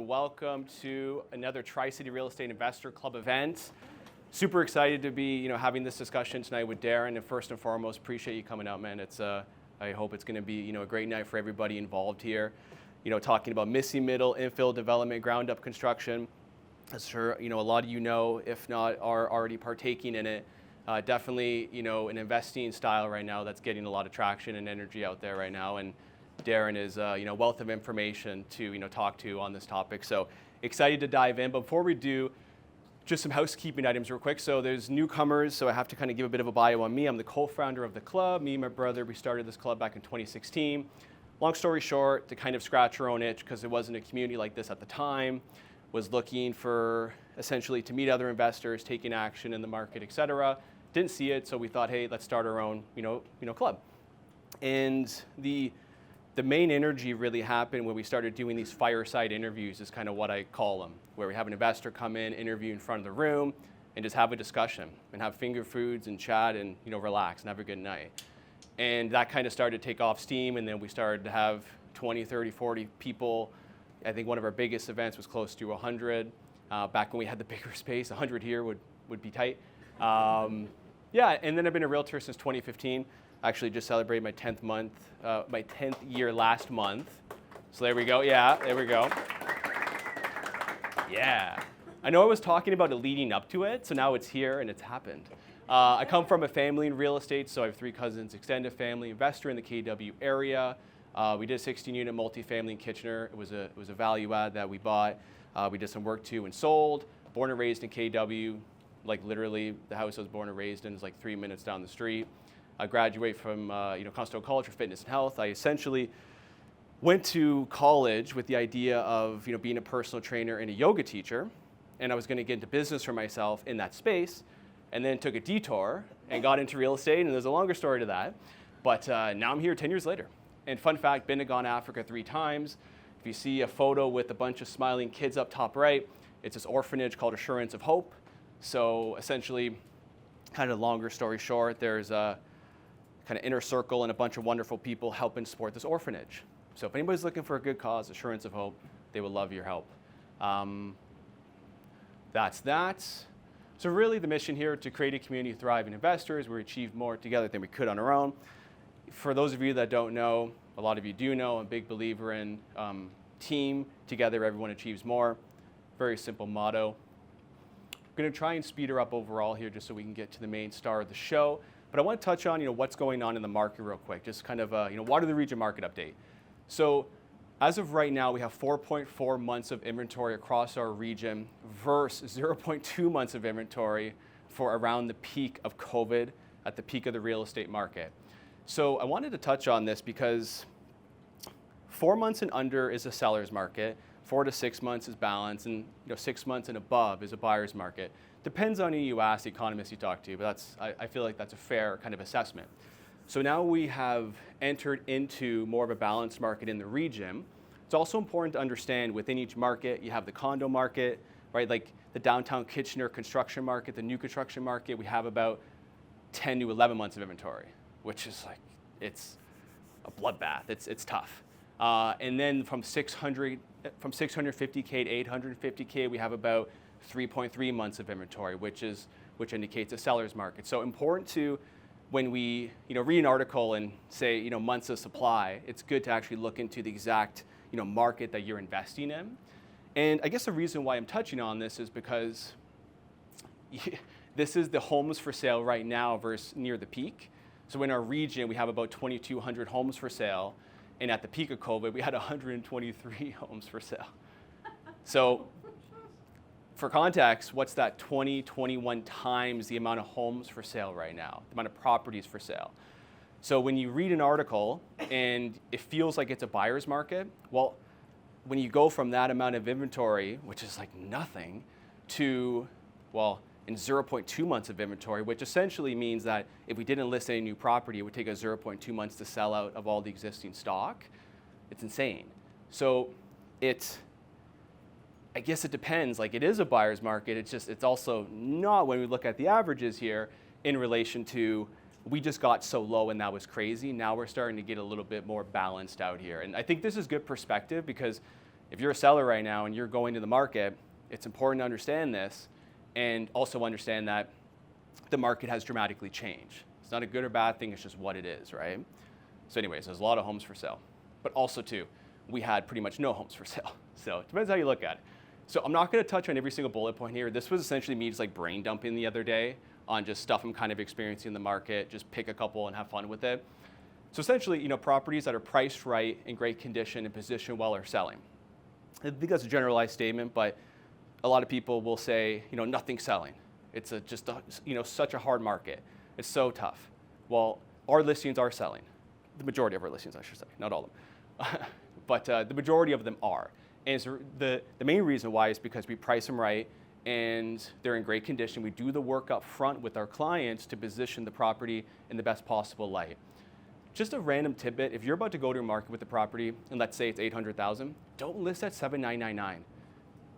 welcome to another Tri-City Real Estate Investor Club event. Super excited to be, having this discussion tonight with Darren. And first and foremost, appreciate you coming out, man. I hope it's going to be, a great night for everybody involved here. Talking about Missy Middle, infill development, ground up construction. I'm sure, a lot of you know, if not, are already partaking in it. Definitely, an investing style right now that's getting a lot of traction and energy out there right now. And Darren is, wealth of information to, talk to on this topic. So excited to dive in. But before we do, just some housekeeping items real quick. So there's newcomers, so I have to kind of give a bit of a bio on me. I'm the co-founder of the club. Me and my brother, we started this club back in 2016. Long story short, to kind of scratch our own itch, because there wasn't a community like this at the time, was looking for essentially to meet other investors, taking action in the market, et cetera. Didn't see it, so we thought, hey, let's start our own, club. And the main energy really happened when we started doing these fireside interviews, is kind of what I call them, where we have an investor come in, interview in front of the room, and just have a discussion and have finger foods and chat and relax and have a good night. And that kind of started to take off steam, and then we started to have 20, 30, 40 people. I think one of our biggest events was close to 100. Back when we had the bigger space, 100 here would be tight. And then I've been a realtor since 2015. Actually just celebrated my 10th month, my 10th year last month. So there we go. Yeah, there we go. Yeah. I know I was talking about it leading up to it, so now it's here and it's happened. I come from a family in real estate, so I have 3 cousins, extended family, investor in the KW area. We did a 16-unit multifamily in Kitchener. It was a value add that we bought. We did some work to and sold. Born and raised in KW, like literally the house I was born and raised in is like 3 minutes down the street. I graduated from Constantine College for Fitness and Health. I essentially went to college with the idea of being a personal trainer and a yoga teacher, and I was going to get into business for myself in that space, and then took a detour and got into real estate, and there's a longer story to that. But now I'm here 10 years later. And fun fact, been to Ghana, Africa 3 times. If you see a photo with a bunch of smiling kids up top right, it's this orphanage called Assurance of Hope. So essentially, kind of longer story short, there's a kind of inner circle and a bunch of wonderful people helping support this orphanage. So if anybody's looking for a good cause, Assurance of Hope, they would love your help. That's that. So really the mission here to create a community of thriving investors. We achieve more together than we could on our own. For those of you that don't know, a lot of you do know, I'm a big believer in team. Together everyone achieves more. Very simple motto. I'm going to try and speed her up overall here just so we can get to the main star of the show. But I want to touch on what's going on in the market real quick. Just kind of water the region market update. So as of right now, we have 4.4 months of inventory across our region versus 0.2 months of inventory for around the peak of COVID, at the peak of the real estate market. So I wanted to touch on this because 4 months and under is a seller's market, 4 to 6 months is balance, and 6 months and above is a buyer's market. Depends on who you ask, the economists you talk to, but I feel like that's a fair kind of assessment. So now we have entered into more of a balanced market in the region. It's also important to understand within each market, you have the condo market, right? Like the downtown Kitchener construction market, the new construction market, we have about 10 to 11 months of inventory, which is like, it's a bloodbath. It's tough. And then from 650K to 850K, we have about 3.3 months of inventory, which indicates a seller's market. So important to, when we read an article and say months of supply, it's good to actually look into the exact market that you're investing in. And I guess the reason why I'm touching on this is because this is the homes for sale right now versus near the peak. So in our region, we have about 2,200 homes for sale. And at the peak of COVID, we had 123 homes for sale. So for context, what's that 21 times the amount of homes for sale right now, the amount of properties for sale? So when you read an article and it feels like it's a buyer's market, well, when you go from that amount of inventory, which is like nothing, to, well, in 0.2 months of inventory, which essentially means that if we didn't list any new property, it would take us 0.2 months to sell out of all the existing stock. It's insane. So I guess it depends. Like, it is a buyer's market. It's also not, when we look at the averages here, in relation to, we just got so low and that was crazy. Now we're starting to get a little bit more balanced out here. And I think this is good perspective because If you're a seller right now and you're going to the market, it's important to understand this and also understand that the market has dramatically changed. It's not a good or bad thing, it's just what it is, right? So anyways, there's a lot of homes for sale. But also too, we had pretty much no homes for sale. So it depends how you look at it. So I'm not gonna touch on every single bullet point here. This was essentially me just like brain dumping the other day on just stuff I'm kind of experiencing in the market, just pick a couple and have fun with it. So essentially, properties that are priced right, in great condition, and positioned well are selling. I think that's a generalized statement, but a lot of people will say, nothing's selling. It's such a hard market. It's so tough. Well, our listings are selling. The majority of our listings, I should say, not all of them. But the majority of them are. And the main reason why is because we price them right and they're in great condition. We do the work up front with our clients to position the property in the best possible light. Just a random tidbit, if you're about to go to a market with the property, and let's say it's $800,000, don't list at $7,999.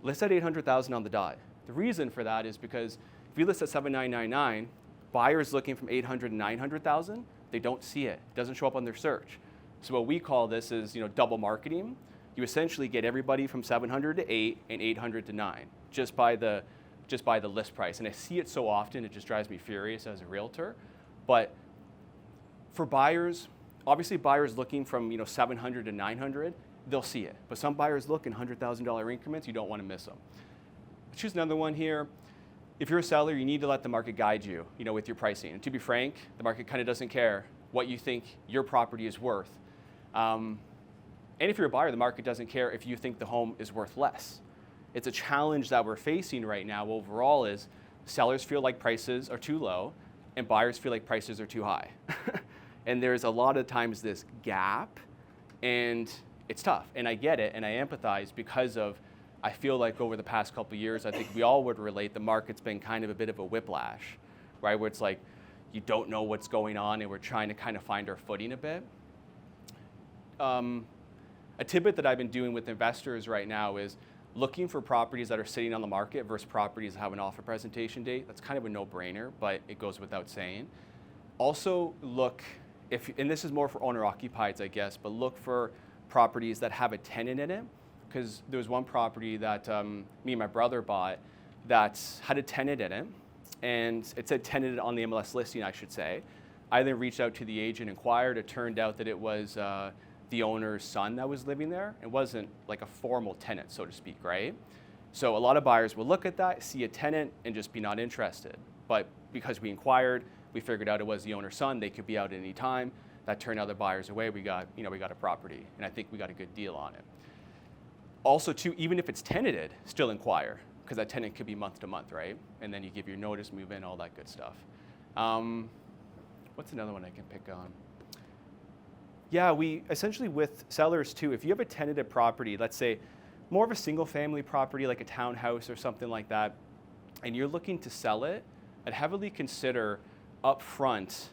List at $800,000 on the dot. The reason for that is because if you list at $7,999, buyers looking from $800,000 to $900,000, they don't see it. It doesn't show up on their search. So what we call this is, double marketing. You essentially get everybody from 700 to 8 and 800 to 9 just by the list price. And I see it so often, it just drives me furious as a realtor. But for buyers, obviously buyers looking from 700 to 900, they'll see it. But some buyers look in $100,000 increments, you don't want to miss them. Let's choose another one here. If you're a seller, you need to let the market guide you, with your pricing. And to be frank, the market kind of doesn't care what you think your property is worth. And if you're a buyer, the market doesn't care if you think the home is worth less. It's a challenge that we're facing right now overall is sellers feel like prices are too low and buyers feel like prices are too high. And there's a lot of times this gap, and it's tough. And I get it, and I empathize because I feel like over the past couple of years, I think we all would relate, the market's been kind of a bit of a whiplash, right? Where it's like, you don't know what's going on, and we're trying to kind of find our footing a bit. A tidbit that I've been doing with investors right now is looking for properties that are sitting on the market versus properties that have an offer presentation date. That's kind of a no-brainer, but it goes without saying. Also look, and this is more for owner-occupieds, I guess, but look for properties that have a tenant in it, because there was one property that me and my brother bought that had a tenant in it, and it said tenanted on the MLS listing, I should say. I then reached out to the agent, inquired. It turned out that it was the owner's son that was living there. It wasn't like a formal tenant, so to speak, right? So a lot of buyers will look at that, see a tenant, and just be not interested. But because we inquired, we figured out it was the owner's son. They could be out at any time. That turned other buyers away. We got a property, and I think we got a good deal on it. Also, too, even if it's tenanted, still inquire, because that tenant could be month to month, right? And then you give your notice, move in, all that good stuff. What's another one I can pick on? Yeah, we essentially with sellers too, if you have a tenanted property, let's say more of a single family property like a townhouse or something like that, and you're looking to sell it, I'd heavily consider upfront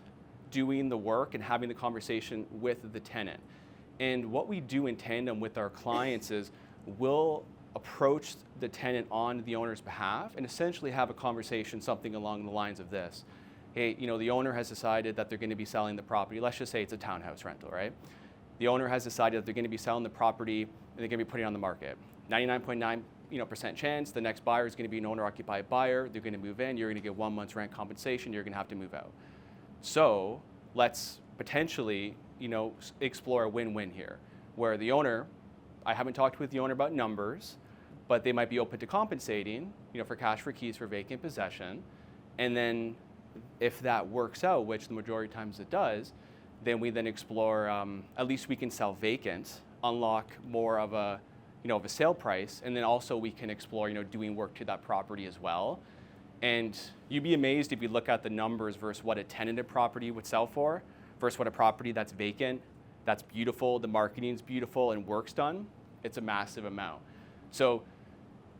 doing the work and having the conversation with the tenant. And what we do in tandem with our clients is we'll approach the tenant on the owner's behalf and essentially have a conversation, something along the lines of this. Hey, the owner has decided that they're going to be selling the property. Let's just say it's a townhouse rental, right? The owner has decided that they're going to be selling the property and they're going to be putting it on the market. 99.9% chance the next buyer is going to be an owner-occupied buyer. They're going to move in. You're going to get 1 month's rent compensation. You're going to have to move out. So let's potentially, explore a win-win here, where the owner, I haven't talked with the owner about numbers, but they might be open to compensating, for cash for keys for vacant possession, and then if that works out, which the majority of times it does, then we then explore, at least we can sell vacant, unlock more of a sale price, and then also we can explore, doing work to that property as well. And you'd be amazed if you look at the numbers versus what a tenanted property would sell for versus what a property that's vacant, that's beautiful, the marketing's beautiful, and work's done. It's a massive amount. So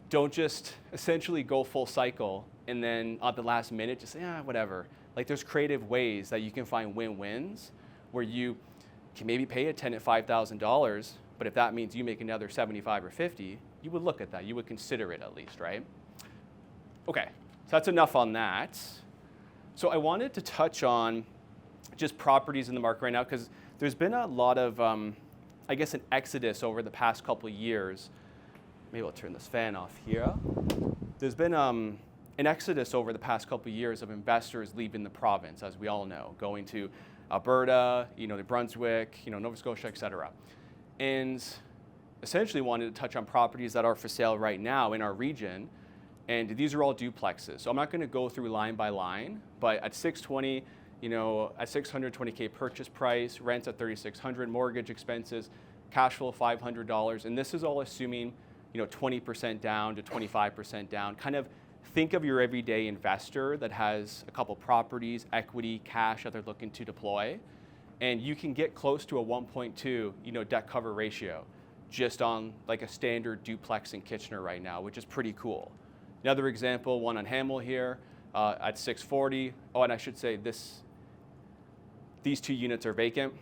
don't just essentially go full cycle and then at the last minute just say, whatever. Like there's creative ways that you can find win-wins where you can maybe pay a tenant $5,000, but if that means you make another 75 or 50, you would look at that. You would consider it at least, right? Okay, so that's enough on that. So I wanted to touch on just properties in the market right now because there's been a lot of, an exodus over the past couple of years maybe I'll turn this fan off here. There's been an exodus over the past couple of years of investors leaving the province, as we all know, going to Alberta, New Brunswick, Nova Scotia, et cetera. And essentially wanted to touch on properties that are for sale right now in our region. And these are all duplexes. So I'm not going to go through line by line, but at 620, at $620K purchase price, rents at $3,600, mortgage expenses, cash flow $500. And this is all assuming, 20% down to 25% down. Kind of think of your everyday investor that has a couple properties, equity, cash that they're looking to deploy. And you can get close to a 1.2, debt cover ratio just on like a standard duplex in Kitchener right now, which is pretty cool. Another example, one on Hamel here at 640. Oh, and I should say these two units are vacant.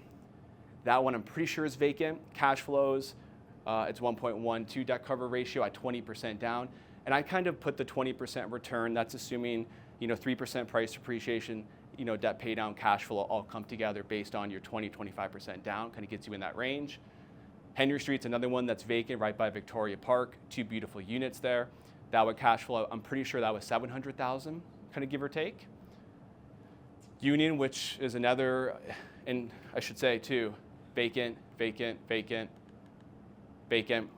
That one I'm pretty sure is vacant. Cash flows, it's 1.12 debt cover ratio at 20% down. And I kind of put the 20% return, that's assuming 3% price appreciation, debt pay down, cash flow all come together based on your 20-25% down, kind of gets you in that range. Henry Street's another one that's vacant right by Victoria Park, 2 beautiful units there. That would cash flow, I'm pretty sure that was $700,000, kind of give or take. Union, which is another, and I should say too, vacant, vacant, vacant, vacant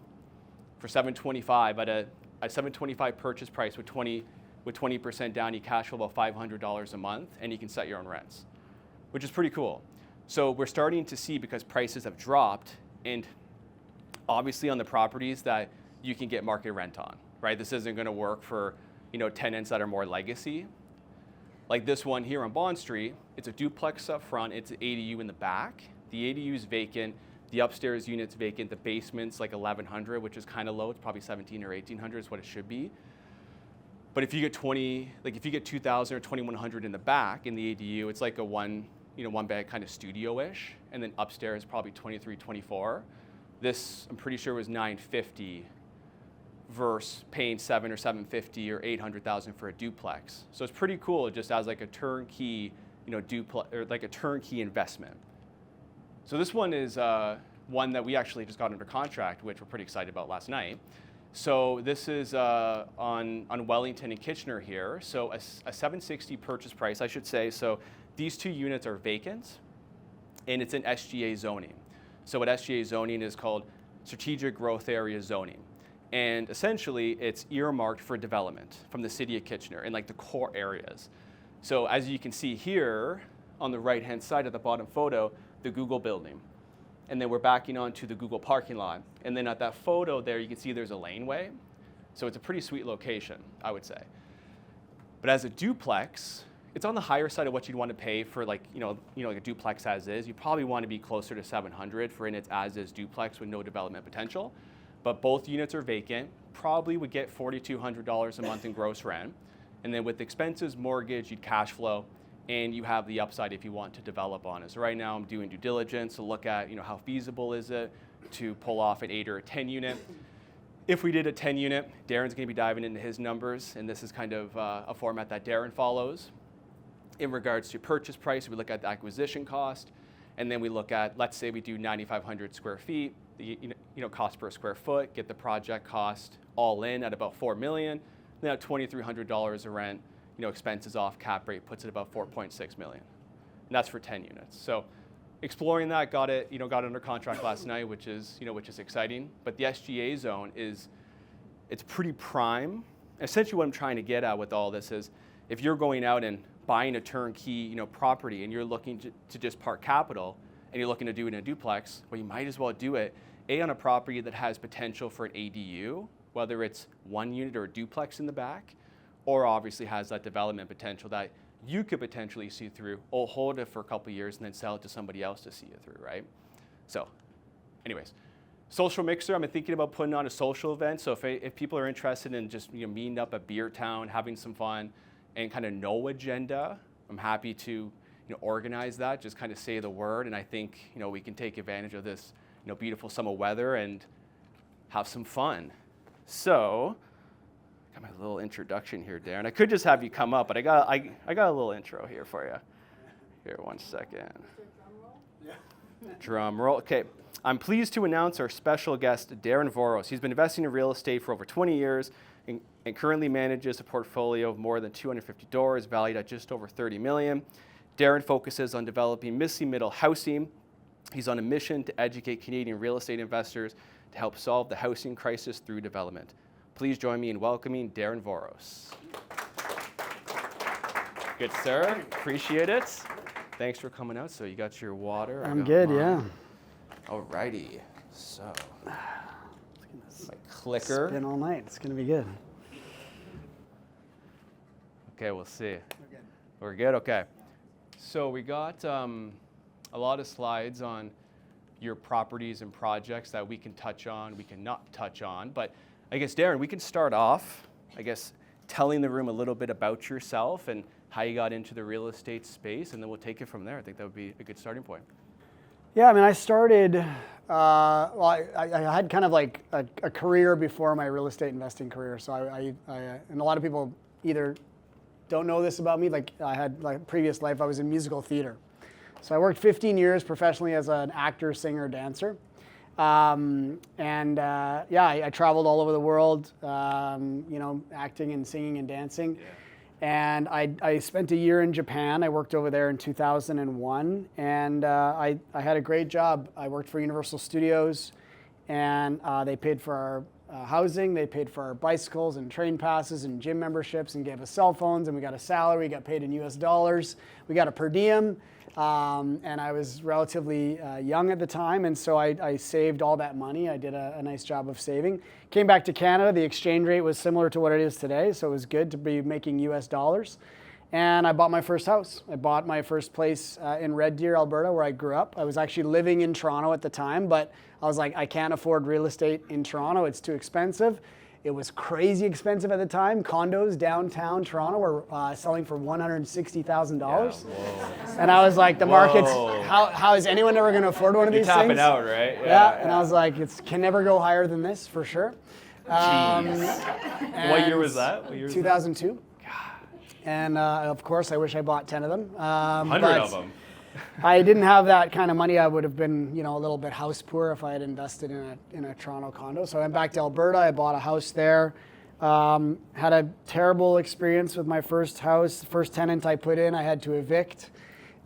for $725 at a $725 purchase price with 20% down, you cash flow about $500 a month, and you can set your own rents, which is pretty cool. So we're starting to see, because prices have dropped, and obviously on the properties that you can get market rent on, right? This isn't going to work for tenants that are more legacy. Like this one here on Bond Street, it's a duplex up front, it's an ADU in the back. The ADU is vacant, the upstairs unit's vacant, the basement's like 1,100, which is kind of low. It's probably 1,700 or 1,800 is what it should be. But if you get 2,000 or 2,100 in the back in the ADU, it's like a one bed kind of studio-ish, and then upstairs probably 23, 24. This I'm pretty sure was 950 versus paying $700 or $750 or $800,000 for a duplex. So it's pretty cool, just as like a turnkey, duplex or like a turnkey investment. So this one is one that we actually just got under contract, which we're pretty excited about last night. So this is on Wellington and Kitchener here. So a $760 purchase price, I should say. So these 2 units are vacant, and it's in SGA zoning. So what SGA zoning is called Strategic Growth Area Zoning. And essentially, it's earmarked for development from the city of Kitchener in like the core areas. So as you can see here on the right-hand side of the bottom photo, the Google building. And then we're backing onto the Google parking lot. And then at that photo there, you can see there's a laneway. So it's a pretty sweet location, I would say. But as a duplex, it's on the higher side of what you'd want to pay for like a duplex as is. You probably want to be closer to $700 for in its as is duplex with no development potential. But both units are vacant, probably would get $4,200 a month in gross rent. And then with expenses, mortgage, you'd cash flow, and you have the upside if you want to develop on it. So right now I'm doing due diligence to look at how feasible is it to pull off an 8 or a 10 unit. If we did a 10 unit, Darren's going to be diving into his numbers, and this is kind of a format that Darren follows. In regards to purchase price, we look at the acquisition cost, and then we look at, let's say we do 9,500 square feet, the cost per square foot, get the project cost all in at about $4 million, then at $2,300 a rent, expenses off, cap rate puts it about $4.6 million. And that's for 10 units. So exploring that, got it under contract last night, which is exciting. But the SGA zone it's pretty prime. Essentially what I'm trying to get at with all this is if you're going out and buying a turnkey, property and you're looking to just park capital and you're looking to do it in a duplex, well, you might as well do it, on a property that has potential for an ADU, whether it's 1 unit or a duplex in the back, or obviously has that development potential that you could potentially see through, or hold it for a couple of years and then sell it to somebody else to see it through, right? So anyways, social mixer, I'm thinking about putting on a social event. So if people are interested in just meeting up at Beer Town, having some fun, and kind of no agenda, I'm happy to organize that, just kind of say the word. And I think we can take advantage of this beautiful summer weather and have some fun. So got my little introduction here, Darren. I could just have you come up, but I got a little intro here for you. Here, one second. Drum roll. Okay. I'm pleased to announce our special guest, Darren Voros. He's been investing in real estate for over 20 years and currently manages a portfolio of more than 250 doors valued at just over $30 million. Darren focuses on developing missing middle housing. He's on a mission to educate Canadian real estate investors to help solve the housing crisis through development. Please join me in welcoming Darren Voros. Good, sir. Appreciate it. Thanks for coming out. So you got your water. I'm good, yeah. Alrighty. So, my clicker. Spin all night. It's going to be good. Okay, we'll see. We're good? Okay. So we got a lot of slides on your properties and projects that we can touch on, we can not touch on. But I guess, Darren, we can start off, telling the room a little bit about yourself and how you got into the real estate space, and then we'll take it from there. I think that would be a good starting point. Yeah, I mean, I started, I had kind of like a career before my real estate investing career. So and a lot of people either don't know this about me, like I had like previous life, I was in musical theater. So I worked 15 years professionally as an actor, singer, dancer. I traveled all over the world, acting and singing and dancing. Yeah. And I spent a year in Japan. I worked over there in 2001, and I had a great job. I worked for Universal Studios, and they paid for our housing, they paid for our bicycles and train passes and gym memberships and gave us cell phones, and we got a salary, got paid in US dollars. We got a per diem. And I was relatively young at the time, and so I saved all that money. I did a nice job of saving. Came back to Canada. The exchange rate was similar to what it is today, so it was good to be making US dollars. And I bought my first house. I bought my first place in Red Deer, Alberta, where I grew up. I was actually living in Toronto at the time, but I was like, I can't afford real estate in Toronto. It's too expensive. It was crazy expensive at the time. Condos downtown Toronto were selling for $160,000. Yeah, and I was like, the market's, how is anyone ever going to afford one of these things? You're tapping out, right? Yeah, and I was like, it can never go higher than this, for sure. What year was that? 2002. God. And of course, I wish I bought 10 of them. 100 of them. I didn't have that kind of money. I would have been, a little bit house poor if I had invested in a Toronto condo. So I went back to Alberta. I bought a house there. Had a terrible experience with my first house. The first tenant I put in, I had to evict.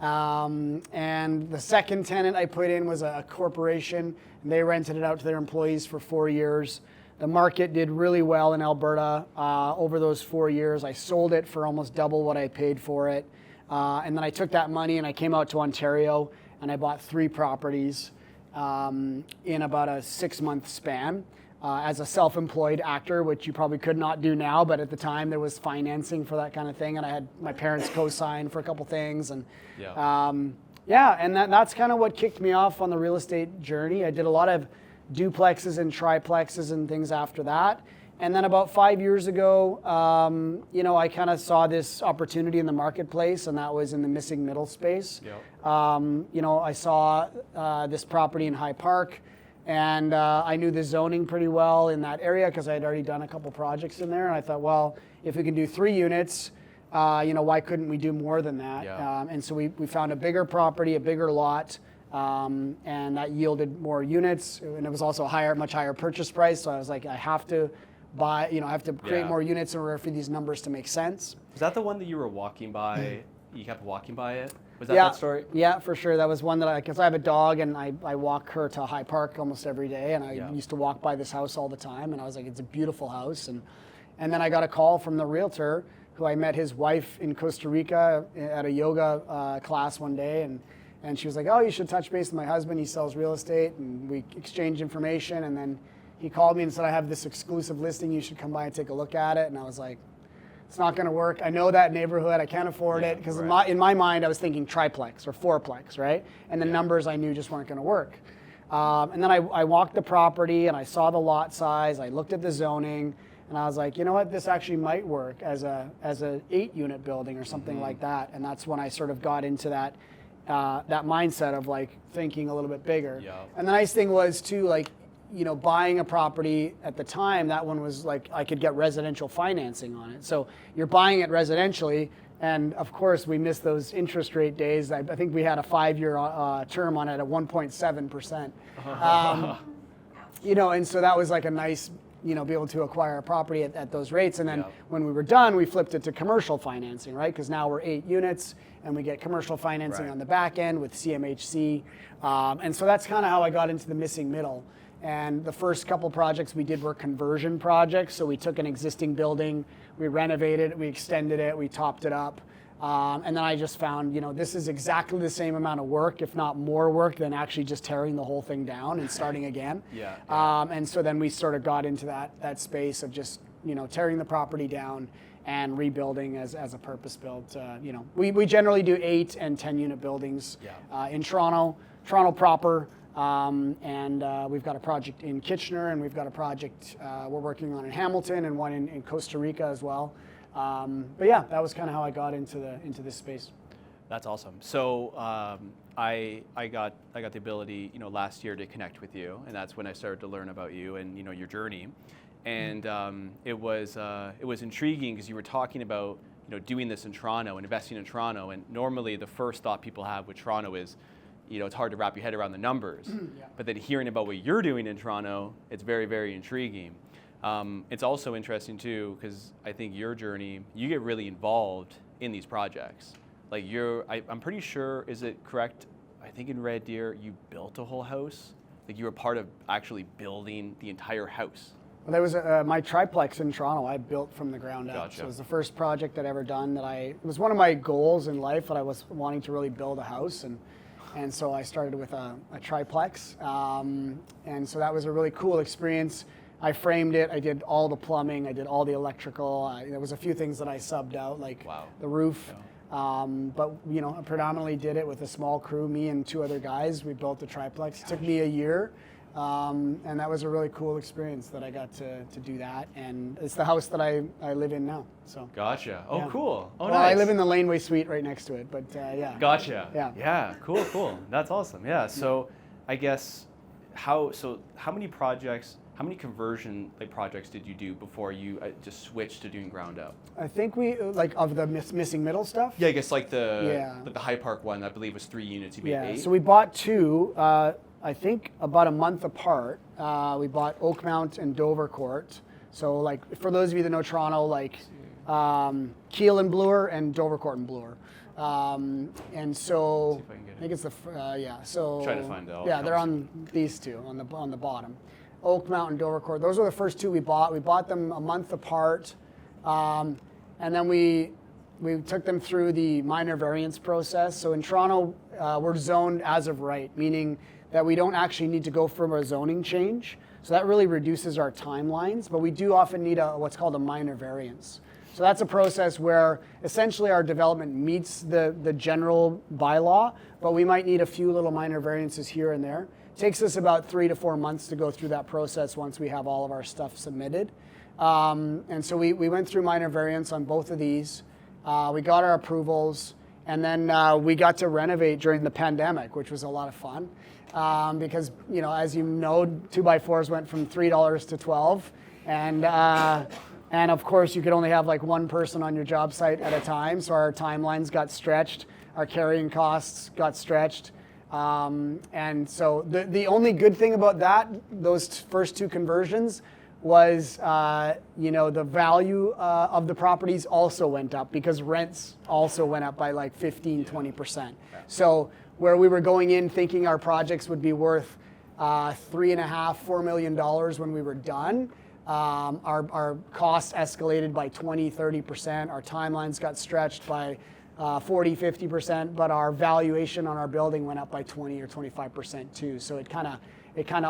And the second tenant I put in was a corporation, and they rented it out to their employees for 4 years. The market did really well in Alberta over those 4 years. I sold it for almost double what I paid for it. And then I took that money and I came out to Ontario and I bought 3 properties in about a 6-month span as a self-employed actor, which you probably could not do now, but at the time there was financing for that kind of thing, and I had my parents co-sign for a couple things, and and that's kind of what kicked me off on the real estate journey. I did a lot of duplexes and triplexes and things after that. And then about 5 years ago, I kind of saw this opportunity in the marketplace, and that was in the missing middle space. Yep. I saw this property in High Park, and I knew the zoning pretty well in that area because I had already done a couple projects in there. And I thought, well, if we can do 3 units, why couldn't we do more than that? Yeah. And so we found a bigger property, a bigger lot, and that yielded more units. And it was also a much higher purchase price. So I was like, I have to buy, I have to create more units in order for these numbers to make sense. Was that the one that you were walking by? You kept walking by it? Was that story? Yeah, for sure. That was one that because I have a dog and I walk her to High Park almost every day, and I used to walk by this house all the time, and I was like, it's a beautiful house. And then I got a call from the realtor who I met his wife in Costa Rica at a yoga class one day, and she was like, oh, you should touch base with my husband. He sells real estate, and we exchanged information, and then he called me and said, I have this exclusive listing. You should come by and take a look at it. And I was like, it's not going to work. I know that neighborhood. I can't afford it. Because in my mind, I was thinking triplex or fourplex, right? And the numbers I knew just weren't going to work. And then I walked the property and I saw the lot size. I looked at the zoning. And I was like, you know what? This actually might work as a 8-unit building or something like that. And that's when I sort of got into that mindset of like thinking a little bit bigger. Yeah. And the nice thing was too, like, buying a property at the time, that one was like, I could get residential financing on it. So you're buying it residentially, And of course, we missed those interest rate days. I think we had a 5-year term on it at 1.7%. And so that was like a nice, be able to acquire a property at those rates. And then when we were done, we flipped it to commercial financing, right? Because now we're 8 units and we get commercial financing on the back end with CMHC. And so that's kind of how I got into the missing middle. And the first couple projects we did were conversion projects. So we took an existing building, we renovated it, we extended it, we topped it up. And then I just found, this is exactly the same amount of work, if not more work, than actually just tearing the whole thing down and starting again. And so then we sort of got into that space of just, tearing the property down and rebuilding as a purpose-built. We generally do 8 and 10 unit buildings in Toronto proper. And we've got a project in Kitchener, and we've got a project we're working on in Hamilton, and one in Costa Rica as well. But yeah, that was kind of how I got into this space. That's awesome. So I got the ability, last year to connect with you, and that's when I started to learn about you and your journey. And it was intriguing because you were talking about doing this in Toronto and investing in Toronto. And normally the first thought people have with Toronto is, it's hard to wrap your head around the numbers. But then hearing about what you're doing in Toronto, it's very, very intriguing. It's also interesting too, because I think your journey, you get really involved in these projects. Like I'm pretty sure, is it correct? I think in Red Deer, you built a whole house. Like you were part of actually building the entire house. Well, that was my triplex in Toronto. I built from the ground up. Gotcha. So it was the first project I'd ever done it was one of my goals in life that I was wanting to really build a house. And so I started with a triplex. And so that was a really cool experience. I framed it. I did all the plumbing. I did all the electrical. There was a few things that I subbed out, like the roof. But I predominantly did it with a small crew, me and 2 other guys. We built the triplex. It took me a year. And that was a really cool experience that I got to do that. And it's the house that I live in now. So. Gotcha. Oh, cool. Oh, well, nice. I live in the laneway suite right next to it, but yeah. Gotcha. Yeah. Yeah. Cool. That's awesome. Yeah. So I guess how many conversion projects did you do before you just switched to doing ground up? I think we of the missing middle stuff. Yeah, I guess the High Park one, I believe was 3 units. You made 8. So we bought 2. I think about a month apart. We bought Oakmount and Dovercourt. So for those of you that know Toronto, Keele and Bloor and Dovercourt and Bloor. And so I think it's So trying to find out. Yeah, they're on these 2 on the bottom. Oakmount and Dovercourt. Those were the first 2 we bought. We bought them a month apart, and then we took them through the minor variance process. So in Toronto, we're zoned as of right, meaning that we don't actually need to go for a zoning change. So that really reduces our timelines, but we do often need what's called a minor variance. So that's a process where essentially our development meets the general bylaw, but we might need a few little minor variances here and there. It takes us about 3 to 4 months to go through that process once we have all of our stuff submitted. And so we went through minor variance on both of these. We got our approvals, and then we got to renovate during the pandemic, which was a lot of fun. Because, as you know, 2x4s went from $3 to $12. And of course, you could only have 1 person on your job site at a time. So our timelines got stretched. Our carrying costs got stretched. And so the only good thing about those first 2 conversions was, the value of the properties also went up because rents also went up by 15, 20%. So where we were going in thinking our projects would be worth $3.5, $4 million when we were done, our costs escalated by 20, 30%. Our timelines got stretched by 40, 50%, but our valuation on our building went up by 20 or 25% too. So it kind of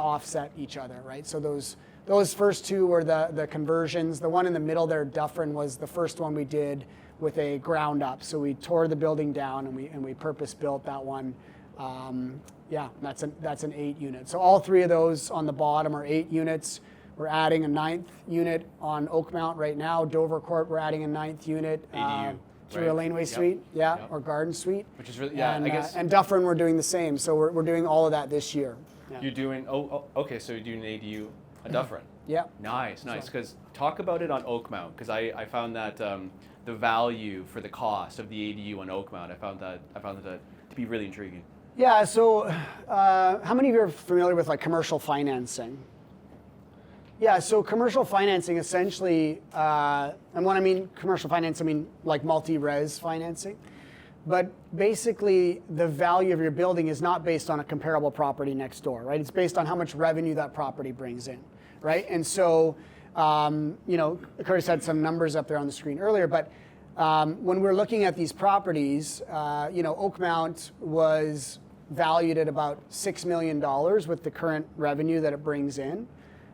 offset each other, right? So those first 2 were the conversions. The one in the middle there, Dufferin, was the first one we did with a ground up. So we tore the building down and we purpose built that one. That's an 8 unit. So all 3 of those on the bottom are 8 units. We're adding a 9th unit on Oakmount right now. Dovercourt, we're adding a 9th unit. ADU. Through a laneway suite, or garden suite. Which is really, and, I guess. And Dufferin, we're doing the same. So we're doing all of that this year. Yeah. You're doing, okay, so you're doing ADU. A Dufferin. Yeah. Nice. Because talk about it on Oakmount, because I found that the value for the cost of the ADU on Oakmount, I found that to be really intriguing. Yeah. So, how many of you are familiar with like commercial financing? Yeah. So commercial financing essentially, and when I mean commercial finance, I mean like multi-res financing. But basically, the value of your building is not based on a comparable property next door, right? It's based on how much revenue that property brings in, right? And so, Kurtis had some numbers up there on the screen earlier, but when we're looking at these properties, Oakmount was valued at about $6 million with the current revenue that it brings in.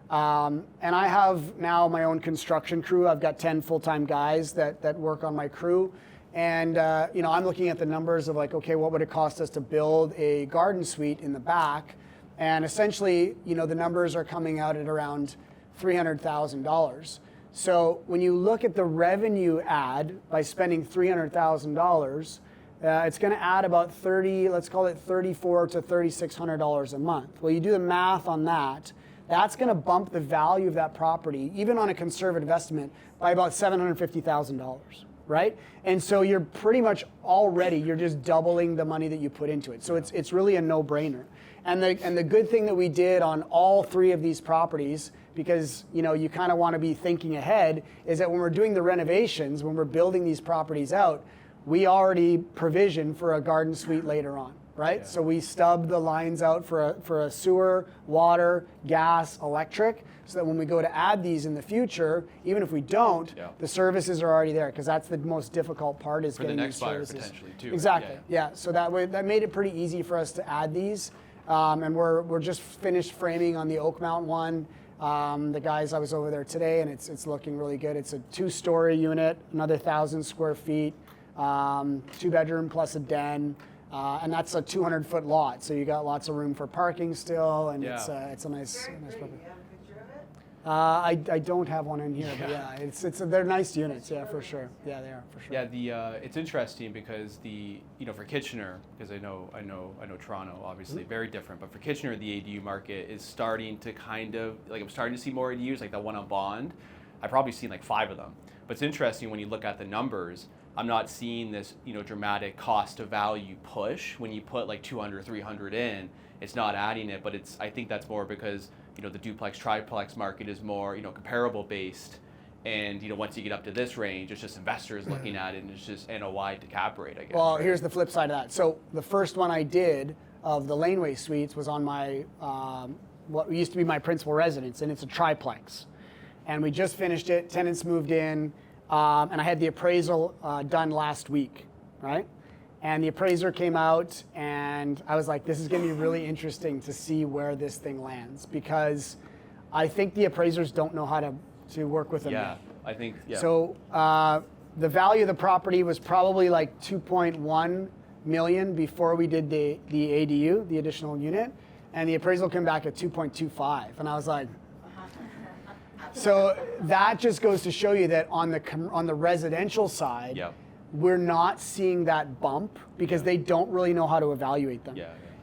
And I have now my own construction crew. I've got 10 full-time guys that work on my crew. And I'm looking at the numbers of like, okay, what would it cost us to build a garden suite in the back? And essentially, the numbers are coming out at around $300,000. So when you look at the revenue add by spending $300,000, it's going to add about let's call it $3,400 to $3,600 a month. Well, you do the math on that. That's going to bump the value of that property, even on a conservative estimate, by about $750,000. Right? And so you're pretty much you're just doubling the money that you put into it. So it's really a no-brainer. And the good thing that we did on all three of these properties, because you kind of want to be thinking ahead, is that when we're doing the renovations, when we're building these properties out, we already provision for a garden suite later on, right? Yeah. So we stubbed the lines out for a sewer, water, gas, electric, so that when we go to add these in the future, even if we don't, the services are already there, because that's the most difficult part, is getting these services. For the next buyer potentially too. Exactly. Yeah. So that made it pretty easy for us to add these, and we're just finished framing on the Oakmount one. The guys, I was over there today, and it's looking really good. It's a 2-story unit, another 1,000 square feet, 2-bedroom plus a den. And that's a 200-foot lot, so you got lots of room for parking still, and it's a nice property. I don't have one in here, but they're nice units, for sure. Yeah, they are for sure. Yeah, it's interesting because for Kitchener, because I know Toronto, obviously very different, but for Kitchener, the ADU market is starting to kind of I'm starting to see more ADUs, like that one on Bond. I've probably seen like 5 of them. But it's interesting when you look at the numbers. I'm not seeing this, dramatic cost to value push. When you put like 200, 300 in, it's not adding it, but I think that's more because, the duplex, triplex market is more, comparable based. And, once you get up to this range, it's just investors looking at it, and it's just NOI to cap rate, I guess. Well, right? Here's the flip side of that. So the first one I did of the Laneway Suites was on my, what used to be my principal residence, and it's a triplex. And we just finished it, tenants moved in, and I had the appraisal done last week, right? And the appraiser came out, and I was like, this is going to be really interesting to see where this thing lands, because I think the appraisers don't know how to work with them. Yeah, I think, yeah. So the value of the property was probably like 2.1 million before we did the ADU, the additional unit, and the appraisal came back at 2.25, and I was like, so that just goes to show you that on the residential side, we're not seeing that bump because they don't really know how to evaluate them.